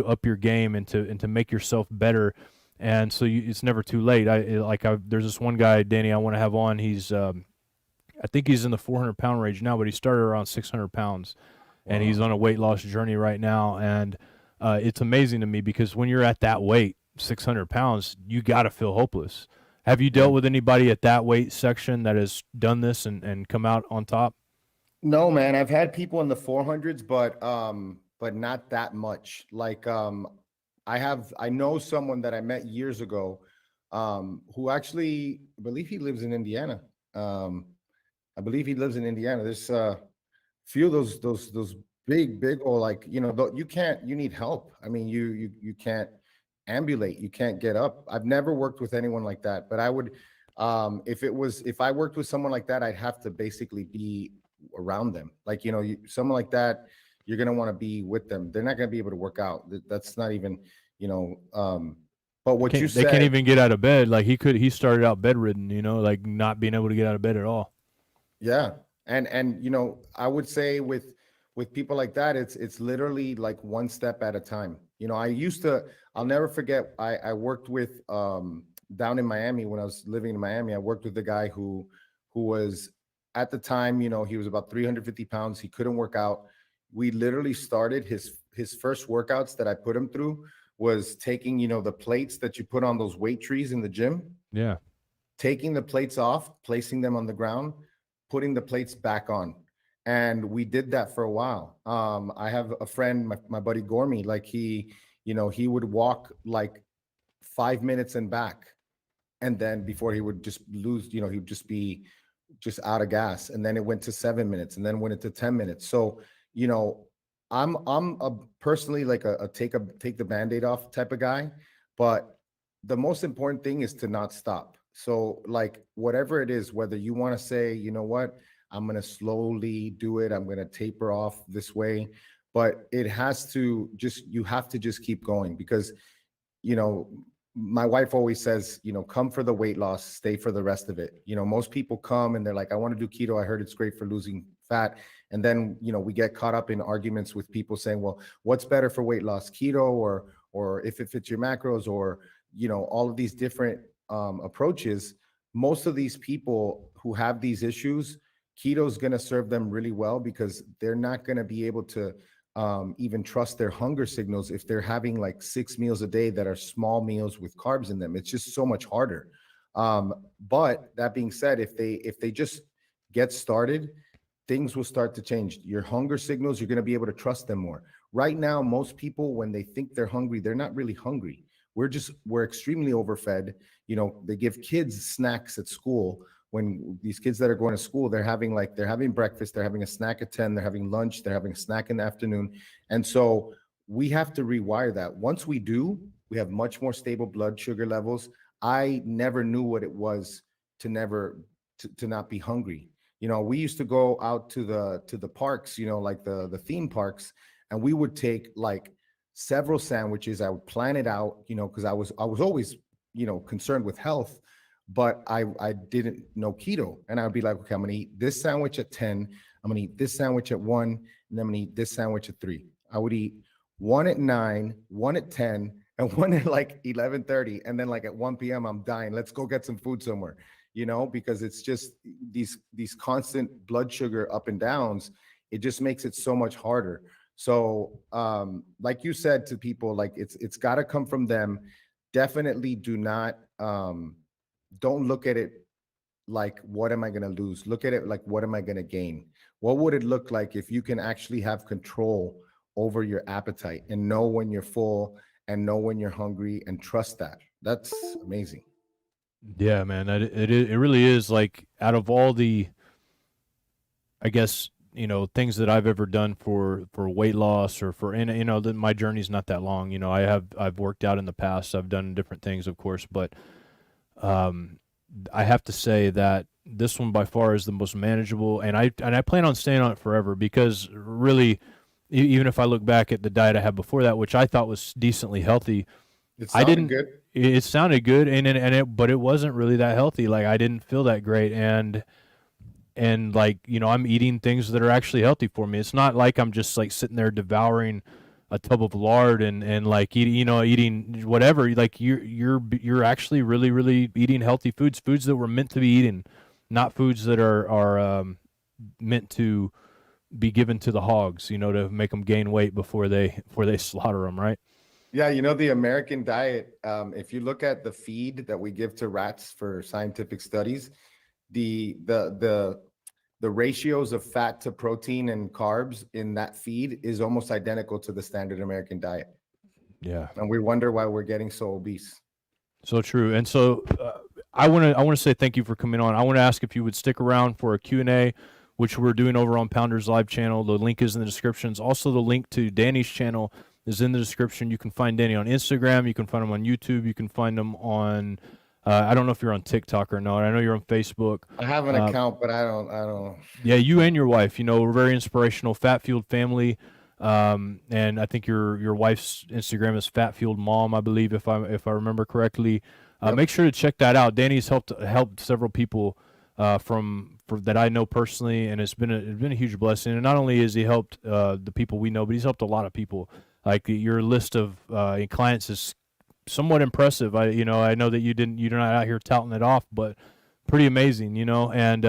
up your game and to make yourself better. And so it's never too late. There's this one guy, Danny, I want to have on. I think he's in the 400-pound range now, but he started around 600 pounds, and he's Wow. on a weight loss journey right now. And it's amazing to me because when you're at that weight, 600 pounds, you got to feel hopeless. Have you Yeah. dealt with anybody at that weight section that has done this and come out on top? No, man, I've had people in the 400s, but not that much. Like I know someone that I met years ago, who actually I believe he lives in Indiana. Um, I believe he lives in Indiana. There's few of those big or like, you need help. I mean, you can't ambulate, you can't get up. I've never worked with anyone like that, but I would, if I worked with someone like that, I'd have to basically be around them. Like, someone like that, you're going to want to be with them. They're not going to be able to work out. That's not even, you know um but what you They can't said. even get out of bed. Like he started out bedridden, like not being able to get out of bed at all. Yeah. And I would say with people like that, it's literally like one step at a time. I'll never forget, I worked with, down in Miami when I was living in Miami. I worked with a guy who was, at the time, he was about 350 pounds. He couldn't work out. We literally started his first workouts that I put him through was taking, the plates that you put on those weight trees in the gym, Yeah. taking the plates off, placing them on the ground, putting the plates back on. And we did that for a while. I have a friend, my buddy Gormy, like he would walk like 5 minutes and back. And then before he would just lose, he would just be just out of gas. And then it went to 7 minutes and then went into 10 minutes. So, you know, I'm a personally like a take the band-aid off type of guy, but the most important thing is to not stop. So like whatever it is, whether you want to say, you know what, I'm going to slowly do it, I'm going to taper off this way, but it has to just, you have to just keep going because, you know, my wife always says, come for the weight loss, stay for the rest of it. Most people come and they're like, I want to do keto. I heard it's great for losing fat. And then, we get caught up in arguments with people saying, well, what's better for weight loss, keto or if it fits your macros or, all of these different approaches. Most of these people who have these issues, keto is going to serve them really well because they're not going to be able to even trust their hunger signals if they're having like 6 meals a day that are small meals with carbs in them. It's just so much harder. But that being said, if they just get started, things will start to change. Your hunger signals, you're going to be able to trust them more. Right now, most people, when they think they're hungry, they're not really hungry. We're extremely overfed. They give kids snacks at school. When these kids that are going to school, they're having breakfast, they're having a snack at 10, they're having lunch, they're having a snack in the afternoon. And so we have to rewire that. Once we do, we have much more stable blood sugar levels. I never knew what it was to not be hungry. We used to go out to the parks, like the theme parks, and we would take like several sandwiches. I would plan it out, because I was always, concerned with health, but I didn't know keto. And I'd be like, okay, I'm gonna eat this sandwich at 10, I'm gonna eat this sandwich at 1, and then I'm gonna eat this sandwich at 3. I would eat one at 9, one at 10, and one at like 11:30. And then like at 1 p.m. I'm dying. Let's go get some food somewhere, because it's just these constant blood sugar up and downs. It just makes it so much harder. So like you said to people, like it's got to come from them. Definitely do not don't look at it like what am I going to lose. Look at it like what am I going to gain. What would it look like if you can actually have control over your appetite and know when you're full and know when you're hungry and trust that. That's amazing. Yeah, man. It really is like out of all the, I guess, things that I've ever done for weight loss or for, and my journey's not that long. I've worked out in the past. I've done different things, of course, but um, I have to say that this one by far is the most manageable, and I plan on staying on it forever because really, even if I look back at the diet I had before that, which I thought was decently healthy, It I sounded didn't. good. It sounded good, but it wasn't really that healthy. Like I didn't feel that great, and like I'm eating things that are actually healthy for me. It's not like I'm just like sitting there devouring a tub of lard and like eating whatever. Like you're actually really eating healthy foods that were meant to be eaten, not foods that are meant to be given to the hogs, to make them gain weight before they slaughter them, right? Yeah, the American diet, if you look at the feed that we give to rats for scientific studies, the the the the ratios of fat to protein and carbs in that feed is almost identical to the standard American diet. Yeah. And we wonder why we're getting so obese. So true. And so I want to say thank you for coming on. I want to ask if you would stick around for a Q&A, which we're doing over on Pounders Live channel. The link is in the descriptions. Also, the link to Danny's channel is in the description. You can find Danny on Instagram. You can find him on YouTube. You can find him on I don't know if you're on TikTok or not. I know you're on Facebook. I have an account, but I don't. Yeah, you and your wife, we're very inspirational, Fat Fueled family. And I think your wife's Instagram is Fat Fueled Mom, I believe, if I remember correctly. Yep. Make sure to check that out. Danny's helped several people that I know personally, and it's been a huge blessing. And not only has he helped the people we know, but he's helped a lot of people. Like your list of clients is somewhat impressive. I know that you're not out here touting it off, but pretty amazing, And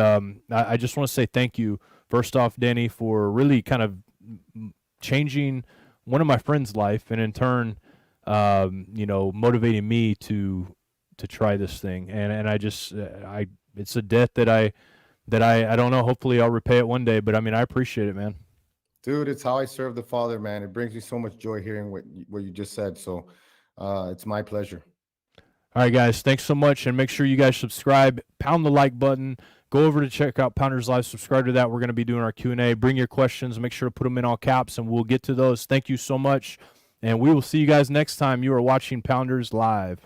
I just want to say thank you first off, Danny, for really kind of changing one of my friends' life, and in turn, motivating me to try this thing. And it's a debt that I don't know. Hopefully, I'll repay it one day. But I appreciate it, man. Dude, it's how I serve the Father, man. It brings me so much joy hearing what you just said. So it's my pleasure. All right, guys, thanks so much, and make sure you guys subscribe, pound the like button, go over to check out Pounders Live, subscribe to that. We're going to be doing our Q&A. Bring your questions, make sure to put them in all caps, and we'll get to those. Thank you so much, and we will see you guys next time. You are watching Pounders Live.